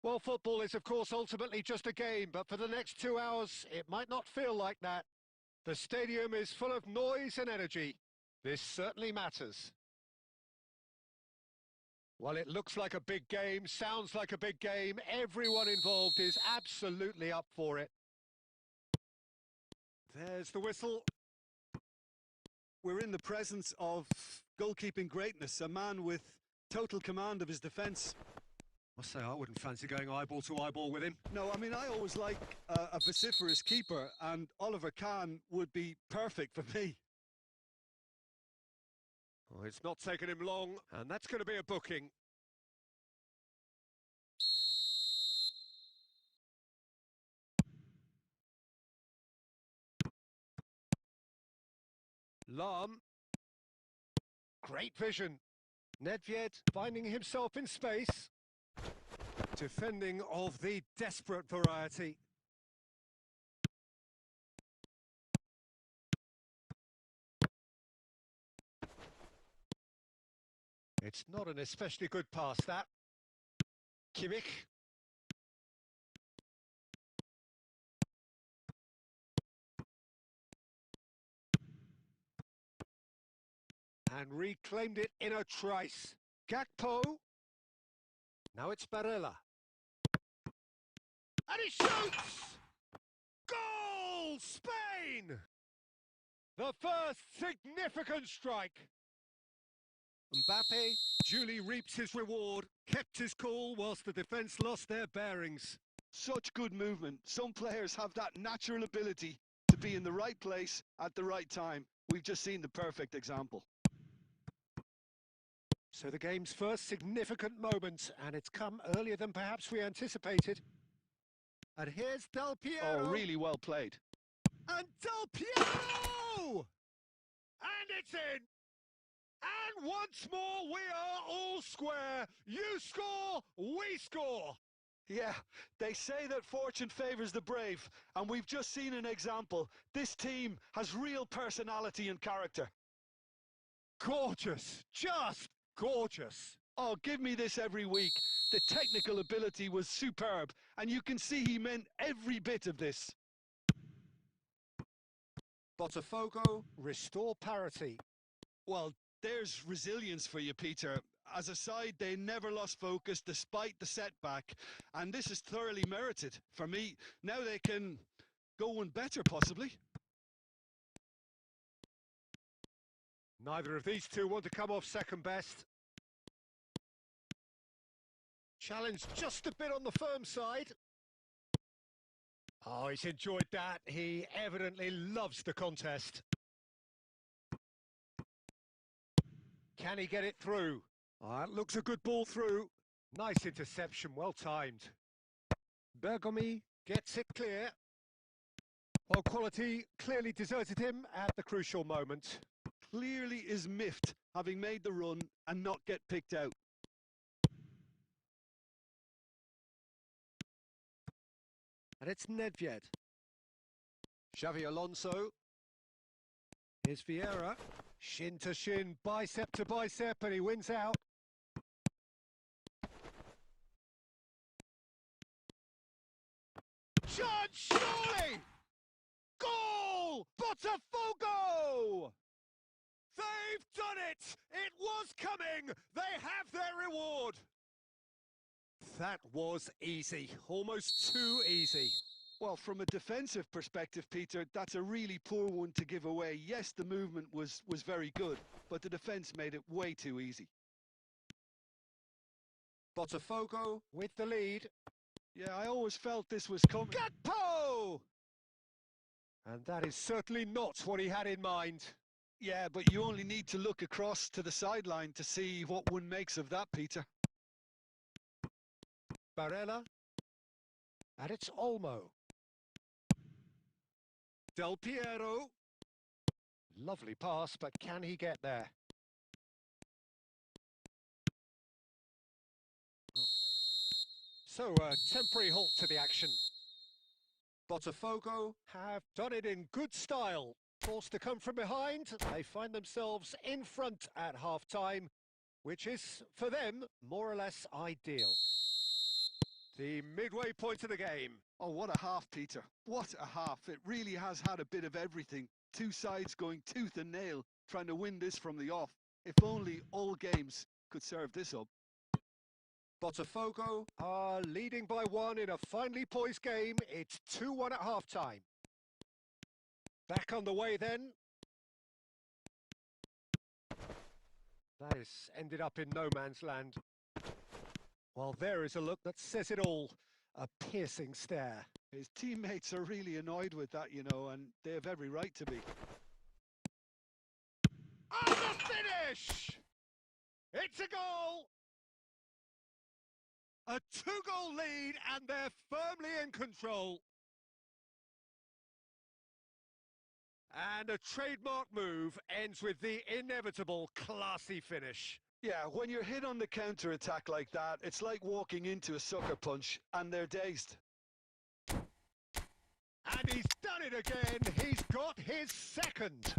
Well, football is, of course, ultimately just a game, but for the next 2 hours, it might not feel like that. The stadium is full of noise and energy. This certainly matters. Well, it looks like a big game, sounds like a big game. Everyone involved is absolutely up for it. There's the whistle. We're in the presence of goalkeeping greatness, a man with total command of his defence. I say I wouldn't fancy going eyeball to eyeball with him. No, I mean, I always like a vociferous keeper, and Oliver Kahn would be perfect for me. Oh, it's not taken him long, and that's going to be a booking. Lahm. Great vision. Nedved finding himself in space. Defending of the desperate variety. It's not an especially good pass, that. Kimmich. And reclaimed it in a trice. Gakpo. Now it's Barella. And he shoots! Goal! Spain! The first significant strike. Mbappe duly reaps his reward, kept his cool whilst the defence lost their bearings. Such good movement. Some players have that natural ability to be in the right place at the right time. We've just seen the perfect example. So the game's first significant moment, and it's come earlier than perhaps we anticipated. And here's Del Piero. Oh, really well played. And Del Piero! And it's in! And once more, we are all square. You score, we score. Yeah, they say that fortune favours the brave, and we've just seen an example. This team has real personality and character. Gorgeous, just gorgeous. Oh, give me this every week. The technical ability was superb, and you can see he meant every bit of this. Botafogo restore parity. Well, there's resilience for you, Peter. As a side, they never lost focus despite the setback, and this is thoroughly merited. For me, now they can go one better, possibly. Neither of these two want to come off second best. Challenge just a bit on the firm side. Oh, he's enjoyed that. He evidently loves the contest. Can he get it through? Oh, that looks a good ball through. Nice interception, well timed. Bergomi gets it clear. Well, quality clearly deserted him at the crucial moment. Clearly is miffed, having made the run and not get picked out. And it's Nedved. Xavi Alonso. Here's Vieira. Shin to shin, bicep to bicep, and he wins out. Chance, surely! Goal! Botafogo! They've done it! It was coming! They have their reward! That was easy, almost too easy. Well, from a defensive perspective, Peter, that's a really poor one to give away. Yes, the movement was very good, but the defence made it way too easy. Botafogo with the lead. Yeah, I always felt this was coming. Gakpo! And that is certainly not what he had in mind. Yeah, but you only need to look across to the sideline to see what one makes of that, Peter. Barella. And it's Olmo. Del Piero. Lovely pass, but can he get there? So, a temporary halt to the action. Botafogo have done it in good style. Forced to come from behind, they find themselves in front at half-time, which is, for them, more or less ideal. The midway point of the game. Oh, what a half, Peter. What a half. It really has had a bit of everything. Two sides going tooth and nail, trying to win this from the off. If only all games could serve this up. Botafogo are leading by 1 in a finely poised game. It's 2-1 at half-time. Back on the way then. That has ended up in no man's land. Well, there is a look that says it all. A piercing stare. His teammates are really annoyed with that, you know, and they have every right to be. And the finish! It's a goal! A 2-goal lead, and they're firmly in control. And a trademark move ends with the inevitable classy finish. Yeah, when you're hit on the counter-attack like that, it's like walking into a sucker punch, and they're dazed. And he's done it again. He's got his second.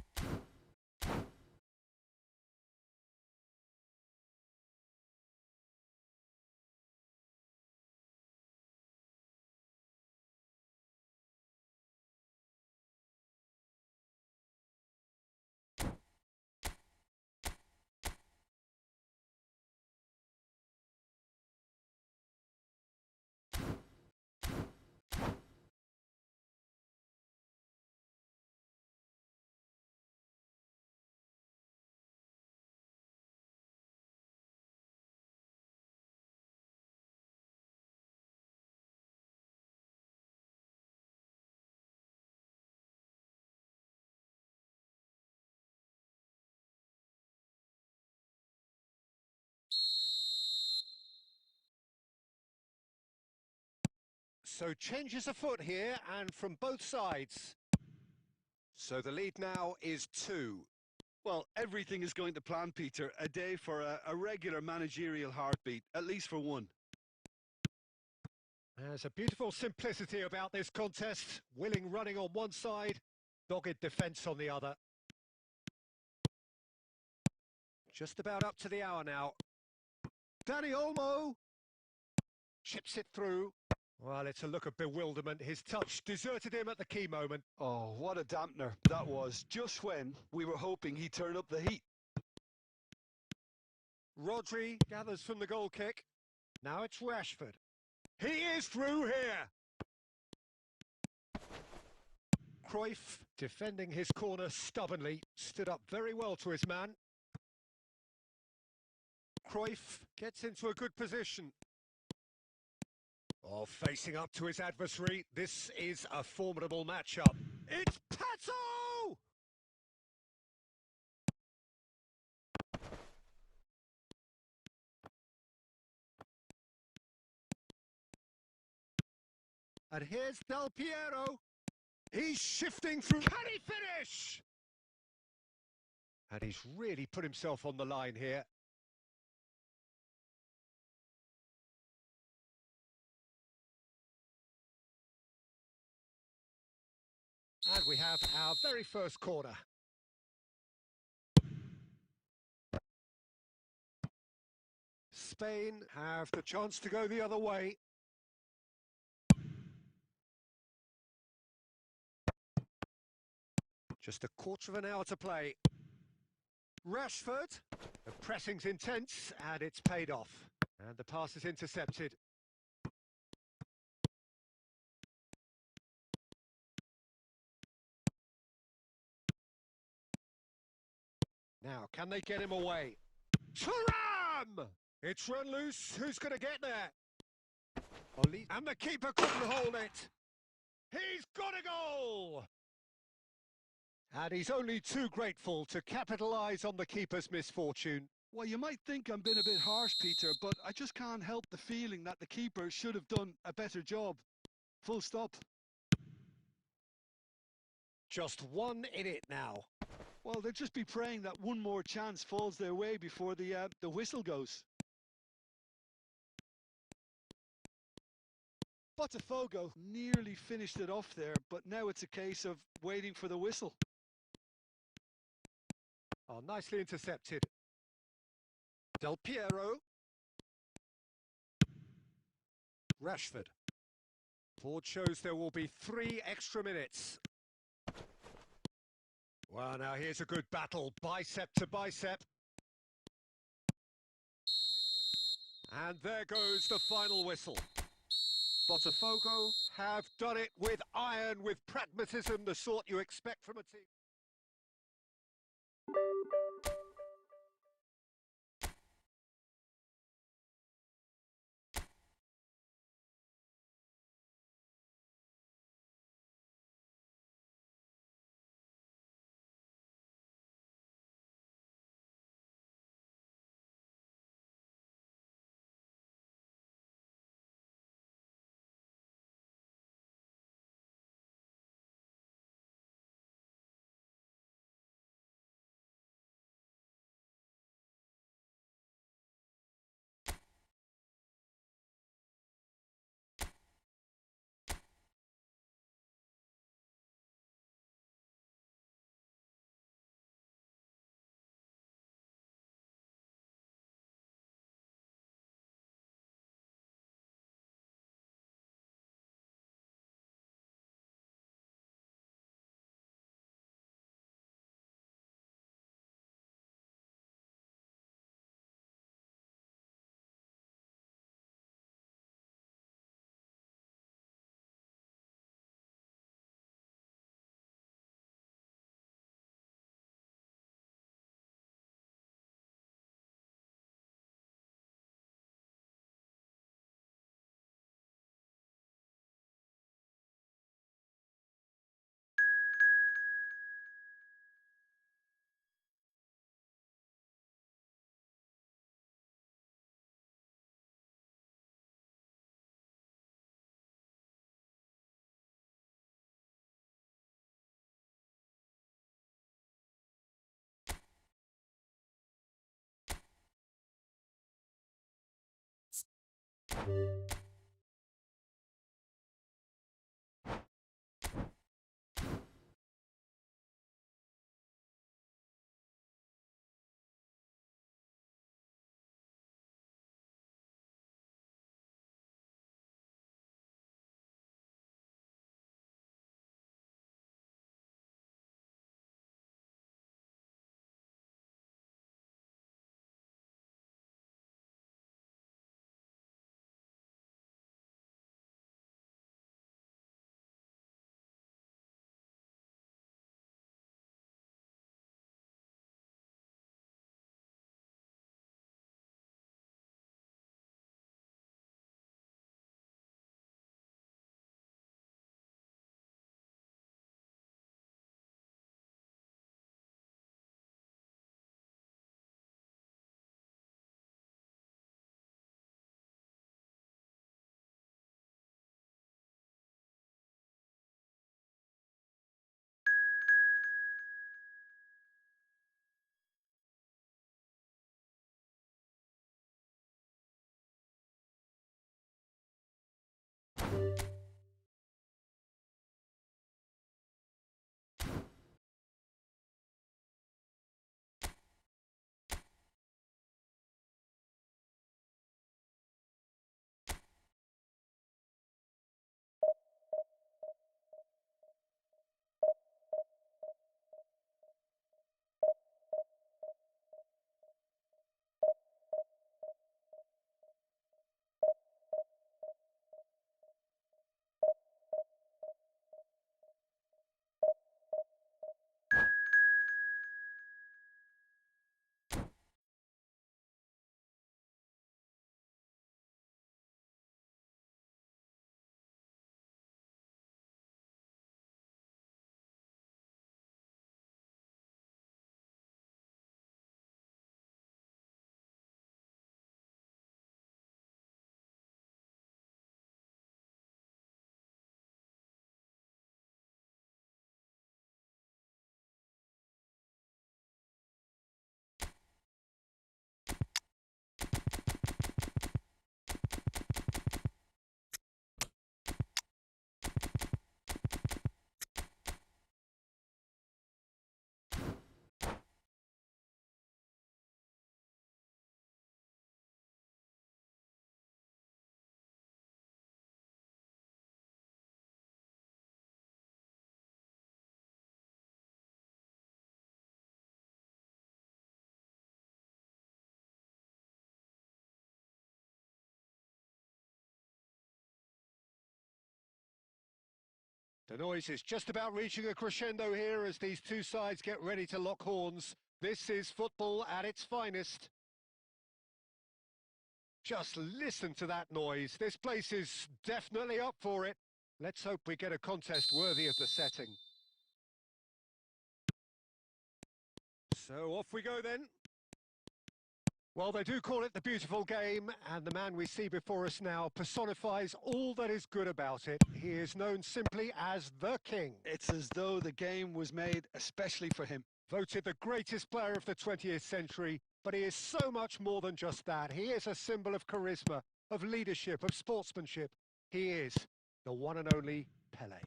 So changes afoot here, and from both sides. So the lead now is 2. Well, everything is going to plan, Peter. A day for a regular managerial heartbeat, at least for one. There's a beautiful simplicity about this contest. Willing running on one side, dogged defence on the other. Just about up to the hour now. Danny Olmo chips it through. Well, it's a look of bewilderment. His touch deserted him at the key moment. Oh, what a dampener that was, just when we were hoping he'd turn up the heat. Rodri gathers from the goal kick. Now it's Rashford. He is through here. Cruyff, defending his corner stubbornly, stood up very well to his man. Cruyff gets into a good position. Oh, facing up to his adversary, this is a formidable matchup. It's Pato! And here's Del Piero. He's shifting through. Can he finish? And he's really put himself on the line here. And we have our very first corner. Spain have the chance to go the other way. Just a quarter of an hour to play. Rashford, the pressing's intense and it's paid off. And the pass is intercepted. Now, can they get him away? Thuram! It's run loose. Who's going to get there? And the keeper couldn't hold it. He's got a goal! And he's only too grateful to capitalise on the keeper's misfortune. Well, you might think I'm being a bit harsh, Peter, but I just can't help the feeling that the keeper should have done a better job. Full stop. Just 1 in it now. Well, they'll just be praying that one more chance falls their way before the whistle goes. Botafogo nearly finished it off there, but now it's a case of waiting for the whistle. Oh, nicely intercepted. Del Piero. Rashford. Board shows there will be 3 extra minutes. Well, now here's a good battle, bicep to bicep. And there goes the final whistle. Botafogo have done it with iron, with pragmatism, the sort you expect from a team. The noise is just about reaching a crescendo here as these two sides get ready to lock horns. This is football at its finest. Just listen to that noise. This place is definitely up for it. Let's hope we get a contest worthy of the setting. So off we go then. Well, they do call it the beautiful game, and the man we see before us now personifies all that is good about it. He is known simply as the King. It's as though the game was made especially for him. Voted the greatest player of the 20th century, but he is so much more than just that. He is a symbol of charisma, of leadership, of sportsmanship. He is the one and only Pelé.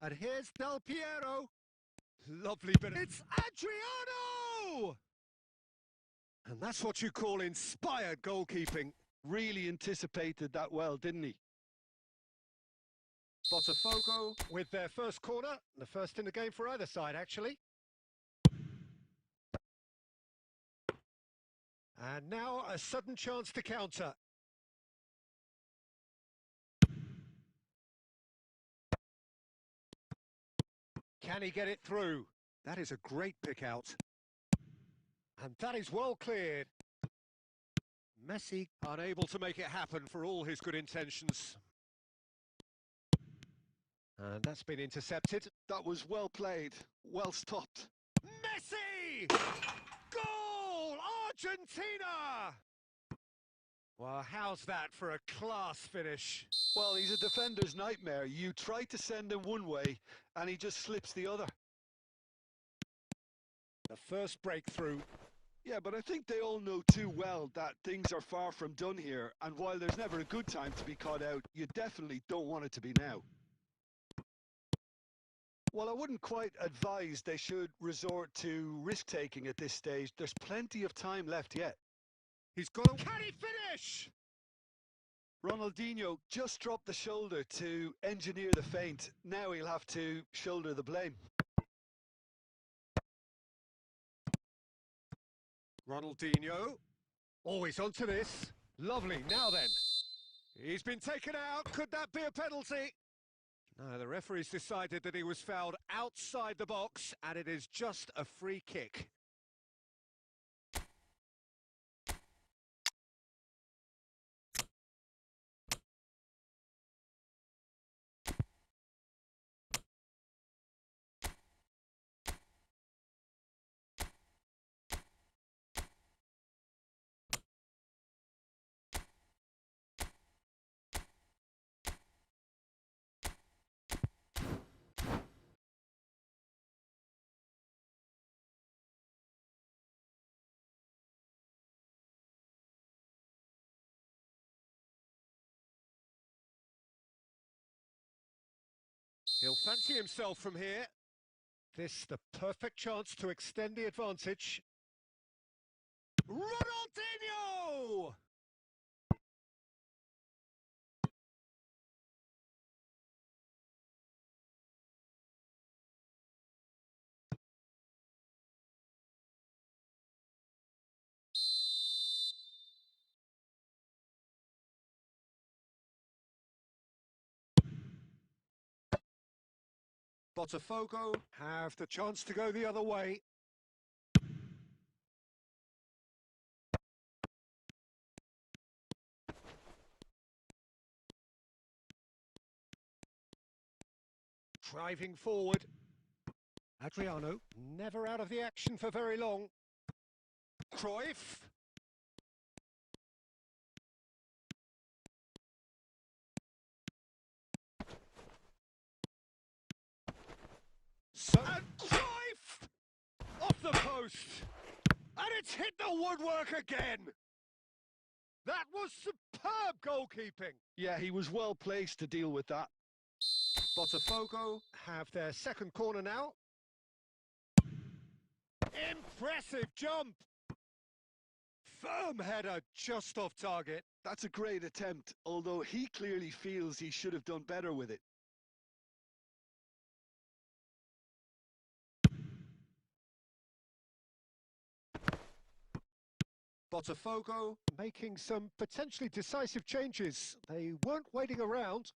And here's Del Piero. Lovely bit. It's Adriano! And that's what you call inspired goalkeeping. Really anticipated that well, didn't he? Botafogo with their first corner, the first in the game for either side, actually. And now a sudden chance to counter. Can he get it through? That is a great pick out. And that is well cleared. Messi unable to make it happen for all his good intentions. And that's been intercepted. That was well played, well stopped. Messi! Goal! Argentina! Well, how's that for a class finish? Well, he's a defender's nightmare. You try to send him one way, and he just slips the other. The first breakthrough. Yeah, but I think they all know too well that things are far from done here, and while there's never a good time to be caught out, you definitely don't want it to be now. Well, I wouldn't quite advise they should resort to risk-taking at this stage. There's plenty of time left yet. He's got to... Can he finish? Ronaldinho just dropped the shoulder to engineer the feint. Now he'll have to shoulder the blame. Ronaldinho. Always onto this. Lovely. Now then. He's been taken out. Could that be a penalty? No, the referee's decided that he was fouled outside the box, and it is just a free kick. He'll fancy himself from here. This the perfect chance to extend the advantage. Ronaldinho! Botafogo have the chance to go the other way. Driving forward. Adriano, never out of the action for very long. Cruyff. So, and Cruyff! Off the post! And it's hit the woodwork again! That was superb goalkeeping! Yeah, he was well placed to deal with that. Botafogo have their second corner now. Impressive jump! Firm header just off target. That's a great attempt, although he clearly feels he should have done better with it. Botafogo making some potentially decisive changes. They weren't waiting around.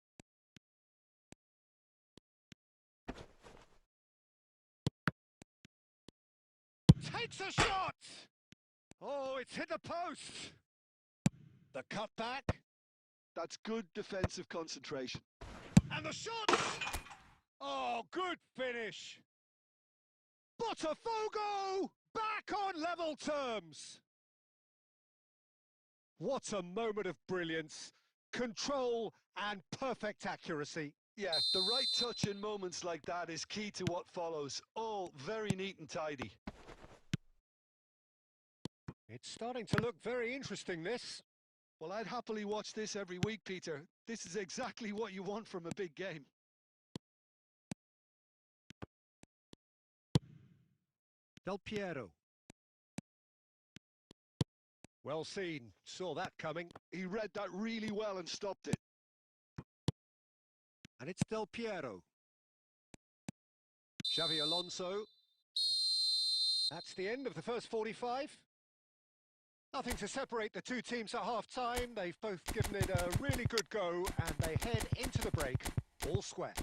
takes a shot! Oh, it's hit the post! The cutback. That's good defensive concentration. And the shot! Oh, good finish! Botafogo back on level terms! What a moment of brilliance, control and perfect accuracy. Yeah, the right touch in moments like that is key to what follows. All very neat and tidy. It's starting to look very interesting, this. Well, I'd happily watch this every week, Peter. This is exactly what you want from a big game. Del Piero. Well seen, saw that coming. He read that really well and stopped it. And it's Del Piero. Xavi Alonso. That's the end of the first 45. Nothing to separate the two teams at half-time. They've both given it a really good go, and they head into the break, all square.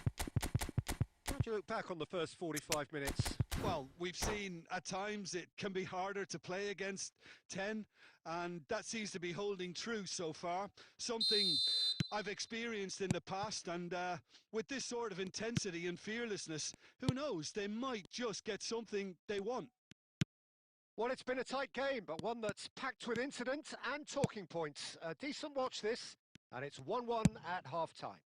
How do you look back on the first 45 minutes? Well, we've seen at times it can be harder to play against 10, and that seems to be holding true so far. Something I've experienced in the past, and with this sort of intensity and fearlessness, who knows, they might just get something they want. Well, it's been a tight game, but one that's packed with incident and talking points. A decent watch this, and it's 1-1 at half-time.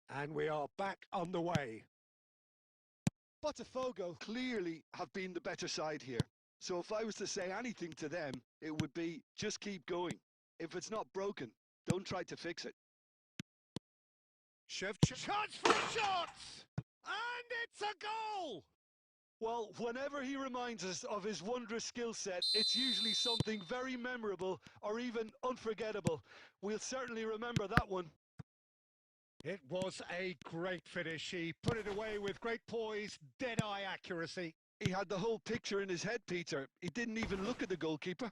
And we are back on the way. Botafogo clearly have been the better side here. So if I was to say anything to them, it would be just keep going. If it's not broken, don't try to fix it. Chance for a shot! And it's a goal! Well, whenever he reminds us of his wondrous skill set, it's usually something very memorable or even unforgettable. We'll certainly remember that one. It was a great finish. He put it away with great poise, dead-eye accuracy. He had the whole picture in his head, Peter. He didn't even look at the goalkeeper.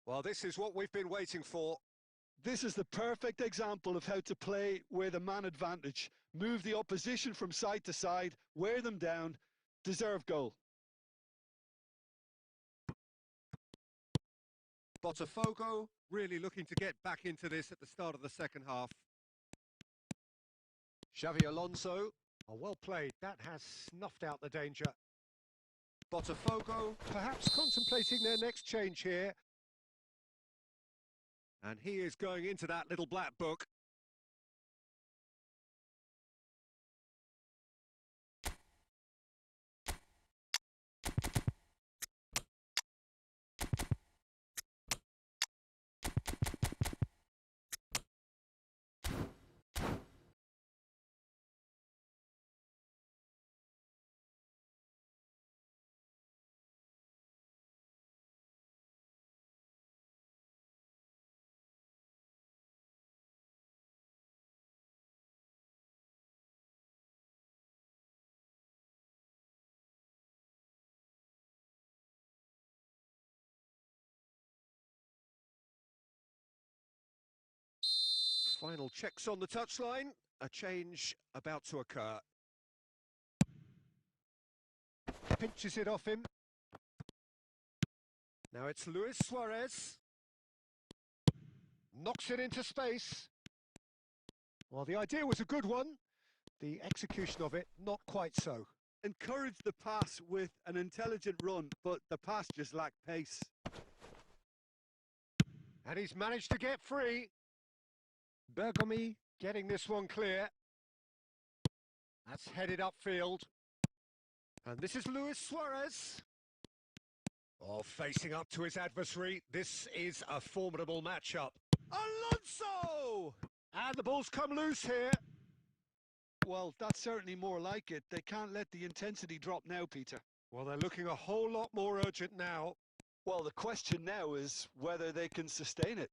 Well, this is what we've been waiting for. This is the perfect example of how to play with a man advantage. Move the opposition from side to side, wear them down, deserve goal. Botafogo really looking to get back into this at the start of the second half. Xavi Alonso, oh, well played. That has snuffed out the danger. Botafogo perhaps contemplating their next change here. And he is going into that little black book. Final checks on the touchline. A change about to occur. Pinches it off him. Now it's Luis Suarez. Knocks it into space. Well, the idea was a good one. The execution of it, not quite so. Encouraged the pass with an intelligent run, but the pass just lacked pace. And he's managed to get free. Bergomi getting this one clear. That's headed upfield. And this is Luis Suarez. Oh, facing up to his adversary. This is a formidable matchup. Alonso! And the ball's come loose here. Well, that's certainly more like it. They can't let the intensity drop now, Peter. Well, they're looking a whole lot more urgent now. Well, the question now is whether they can sustain it.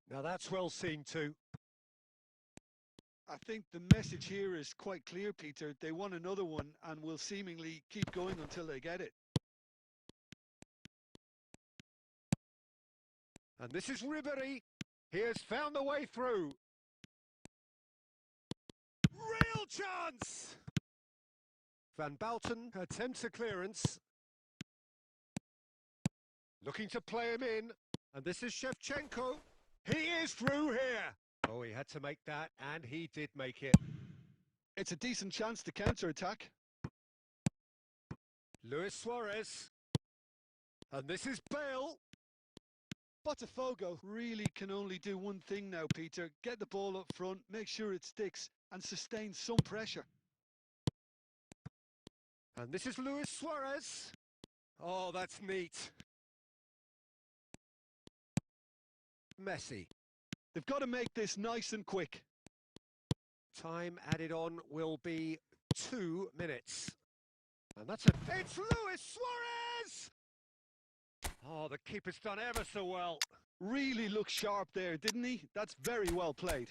Now that's well seen too. I think the message here is quite clear, Peter. They want another one and will seemingly keep going until they get it. And this is Ribery. He has found the way through. chance! Van Bouten attempts a clearance. Looking to play him in. And this is Shevchenko. He is through here. Oh, he had to make that, and he did make it. It's a decent chance to counter-attack. Luis Suarez. And this is Bale. Botafogo really can only do one thing now, Peter. Get the ball up front, make sure it sticks, and sustain some pressure. And this is Luis Suarez. Oh, that's neat. Messi. They've got to make this nice and quick. Time added on will be 2 minutes. And that's a... It's Luis Suarez! Oh, the keeper's done ever so well. Really looked sharp there, didn't he? That's very well played.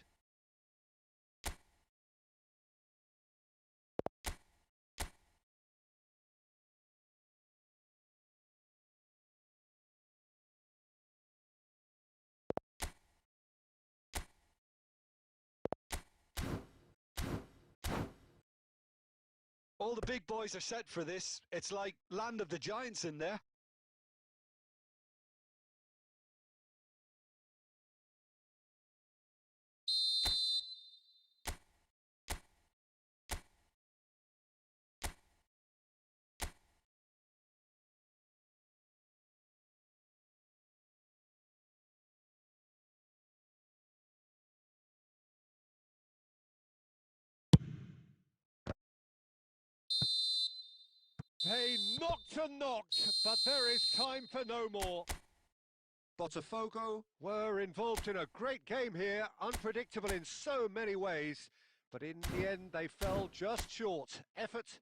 All the big boys are set for this. It's like land of the giants in there. They knocked and knocked, but there is time for no more. Botafogo were involved in a great game here, unpredictable in so many ways, but in the end they fell just short. Effort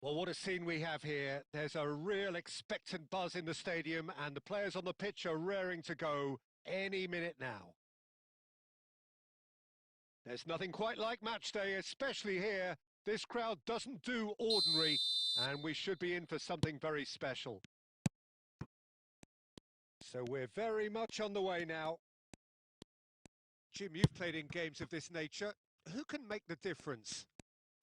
Well, what a scene we have here. There's a real expectant buzz in the stadium, and the players on the pitch are raring to go any minute now. There's nothing quite like match day, especially here. This crowd doesn't do ordinary, and we should be in for something very special. So we're very much on the way now. Jim, you've played in games of this nature. Who can make the difference?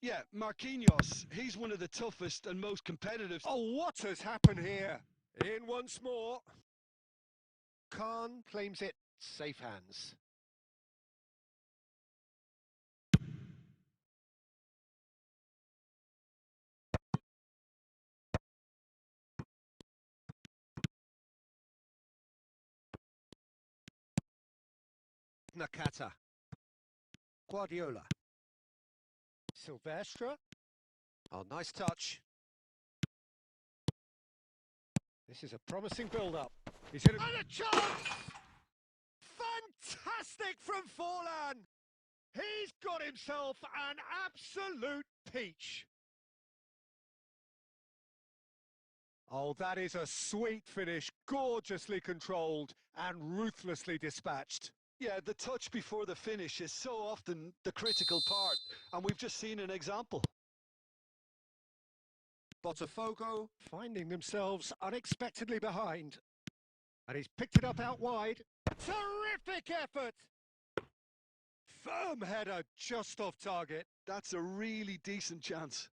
Yeah, Marquinhos, he's one of the toughest and most competitive. Oh, what has happened here? In once more. Khan claims it. Safe hands. Nakata. Guardiola. Silvestre. Oh, nice touch. This is a promising build-up. He's in and a chance! Fantastic from Forlan! He's got himself an absolute peach. Oh, that is a sweet finish, gorgeously controlled and ruthlessly dispatched. Yeah, the touch before the finish is so often the critical part, and we've just seen an example. Botafogo finding themselves unexpectedly behind. And he's picked it up out wide. Terrific effort! Firm header just off target. That's a really decent chance.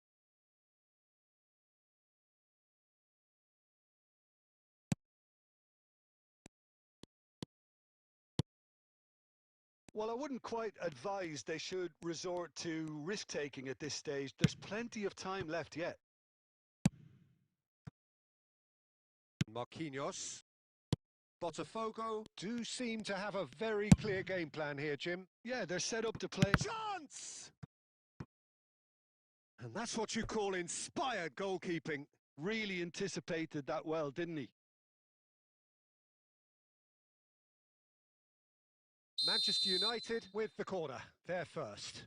Well, I wouldn't quite advise they should resort to risk-taking at this stage. There's plenty of time left yet. Marquinhos. Botafogo do seem to have a very clear game plan here, Jim. Yeah, they're set up to play. Chance! And that's what you call inspired goalkeeping. Really anticipated that well, didn't he? Manchester United with the corner. They're first.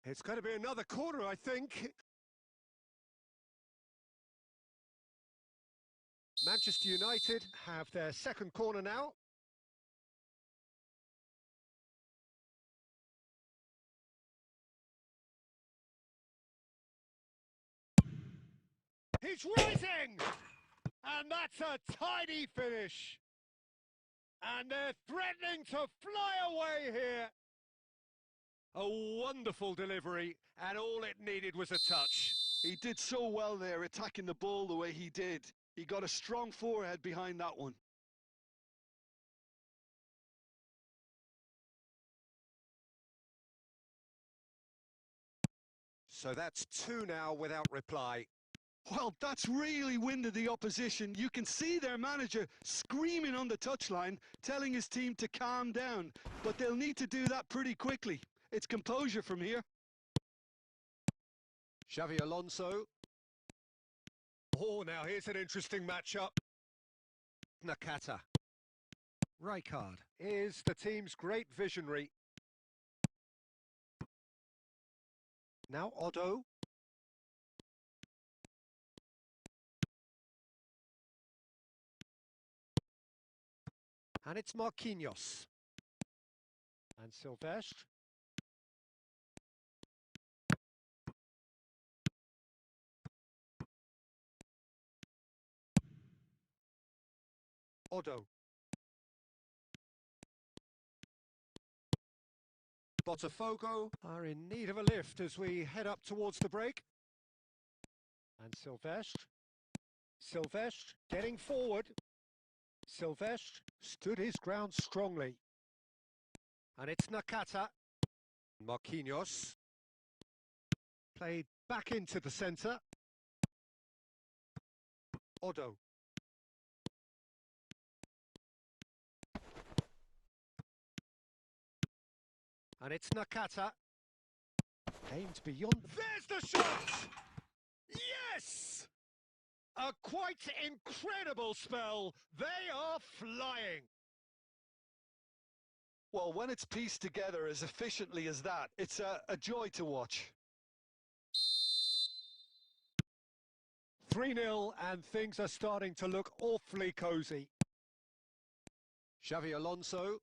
It's going to be another corner, I think. Manchester United have their second corner now. He's rising! And that's a tidy finish. And they're threatening to fly away here. A wonderful delivery, and all it needed was a touch. He did so well there, attacking the ball the way he did. He got a strong forehead behind that one. So that's two now without reply. Well, that's really winded the opposition. You can see their manager screaming on the touchline, telling his team to calm down. But they'll need to do that pretty quickly. It's composure from here. Xavi Alonso. Oh, now here's an interesting matchup. Nakata. Rijkaard is the team's great visionary. Now Otto. And it's Marquinhos. And Silvestre. Otto. Botafogo are in need of a lift as we head up towards the break. And Silvestre. Silvestre getting forward. Silvestre stood his ground strongly. And it's Nakata. Marquinhos. Played back into the centre. Otto. And it's Nakata. Aimed beyond. There's the shot! Yes! A quite incredible spell. They are flying. Well, when it's pieced together as efficiently as that, it's a joy to watch. 3-0 and things are starting to look awfully cosy. Xavi Alonso.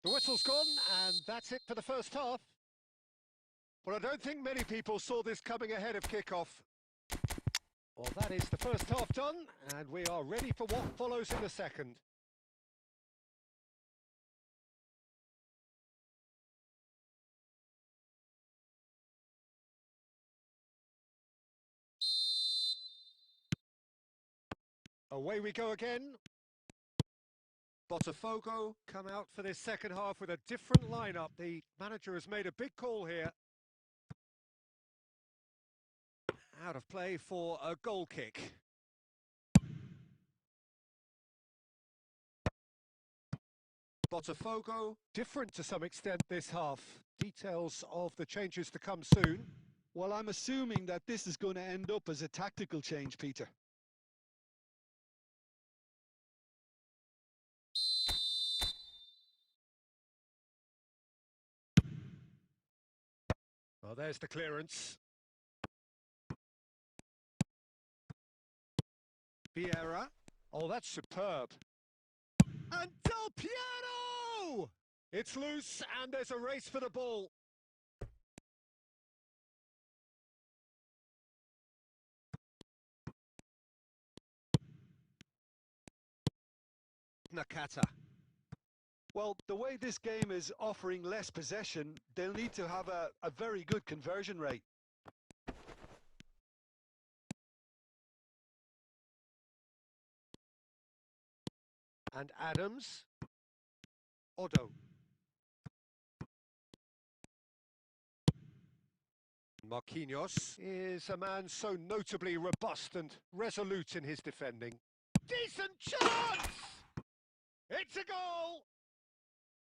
The whistle's gone and that's it for the first half. Well, I don't think many people saw this coming ahead of kickoff. Well, that is the first half done and we are ready for what follows in the second. Away we go again. Botafogo come out for this second half with a different lineup. The manager has made a big call here. Out of play for a goal kick. Botafogo, different to some extent this half. Details of the changes to come soon. Well, I'm assuming that this is going to end up as a tactical change, Peter. Well, there's the clearance. Vieira. Oh, that's superb. And Del Piero! It's loose and there's a race for the ball. Nakata. Well, the way this game is offering less possession, they'll need to have a very good conversion rate. And Adams. Otto. Marquinhos is a man so notably robust and resolute in his defending. Decent chance! It's a goal!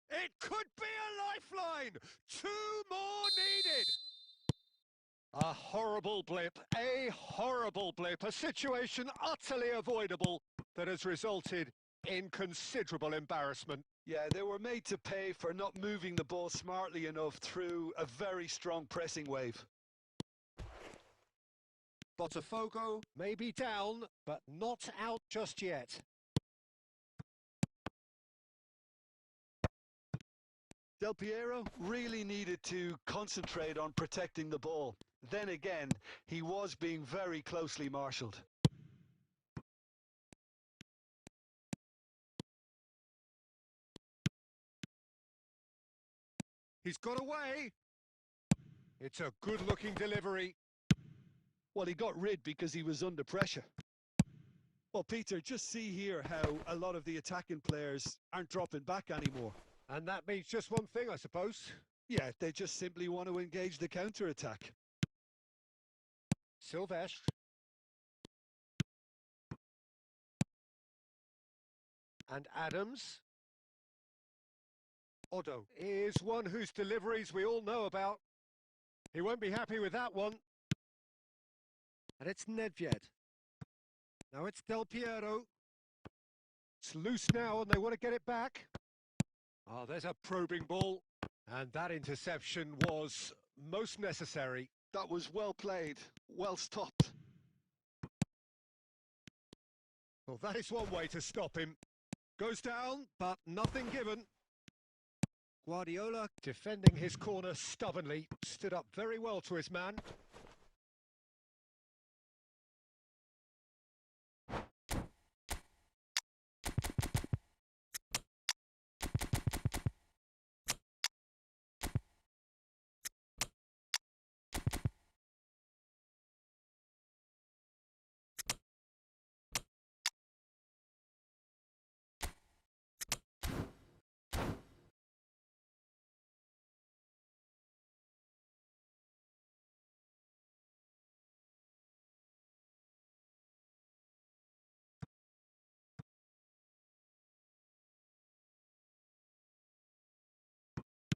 It could be a lifeline! 2 more needed! A horrible blip, a situation utterly avoidable that has resulted in considerable embarrassment. Yeah, they were made to pay for not moving the ball smartly enough through a very strong pressing wave. Botafogo may be down, but not out just yet. Del Piero really needed to concentrate on protecting the ball. Then again, he was being very closely marshalled. He's got away. It's a good-looking delivery. Well, he got rid because he was under pressure. Well, Peter, just see here how a lot of the attacking players aren't dropping back anymore. And that means just one thing, I suppose. Yeah, they just simply want to engage the counter-attack. Silvestre. And Adams. Otto is one whose deliveries we all know about. He won't be happy with that one. And it's Nedved. Now it's Del Piero. It's loose now and they want to get it back. Oh, there's a probing ball. And that interception was most necessary. That was well played, well stopped. Well, that is one way to stop him. Goes down, but nothing given. Guardiola, defending his corner stubbornly, stood up very well to his man.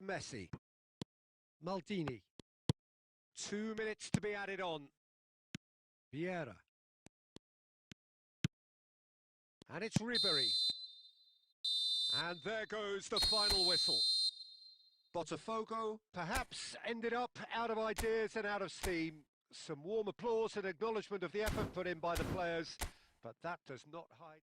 Messi. Maldini. 2 minutes to be added on. Vieira. And it's Ribery. And there goes the final whistle. Botafogo perhaps ended up out of ideas and out of steam. Some warm applause and acknowledgement of the effort put in by the players, but that does not hide...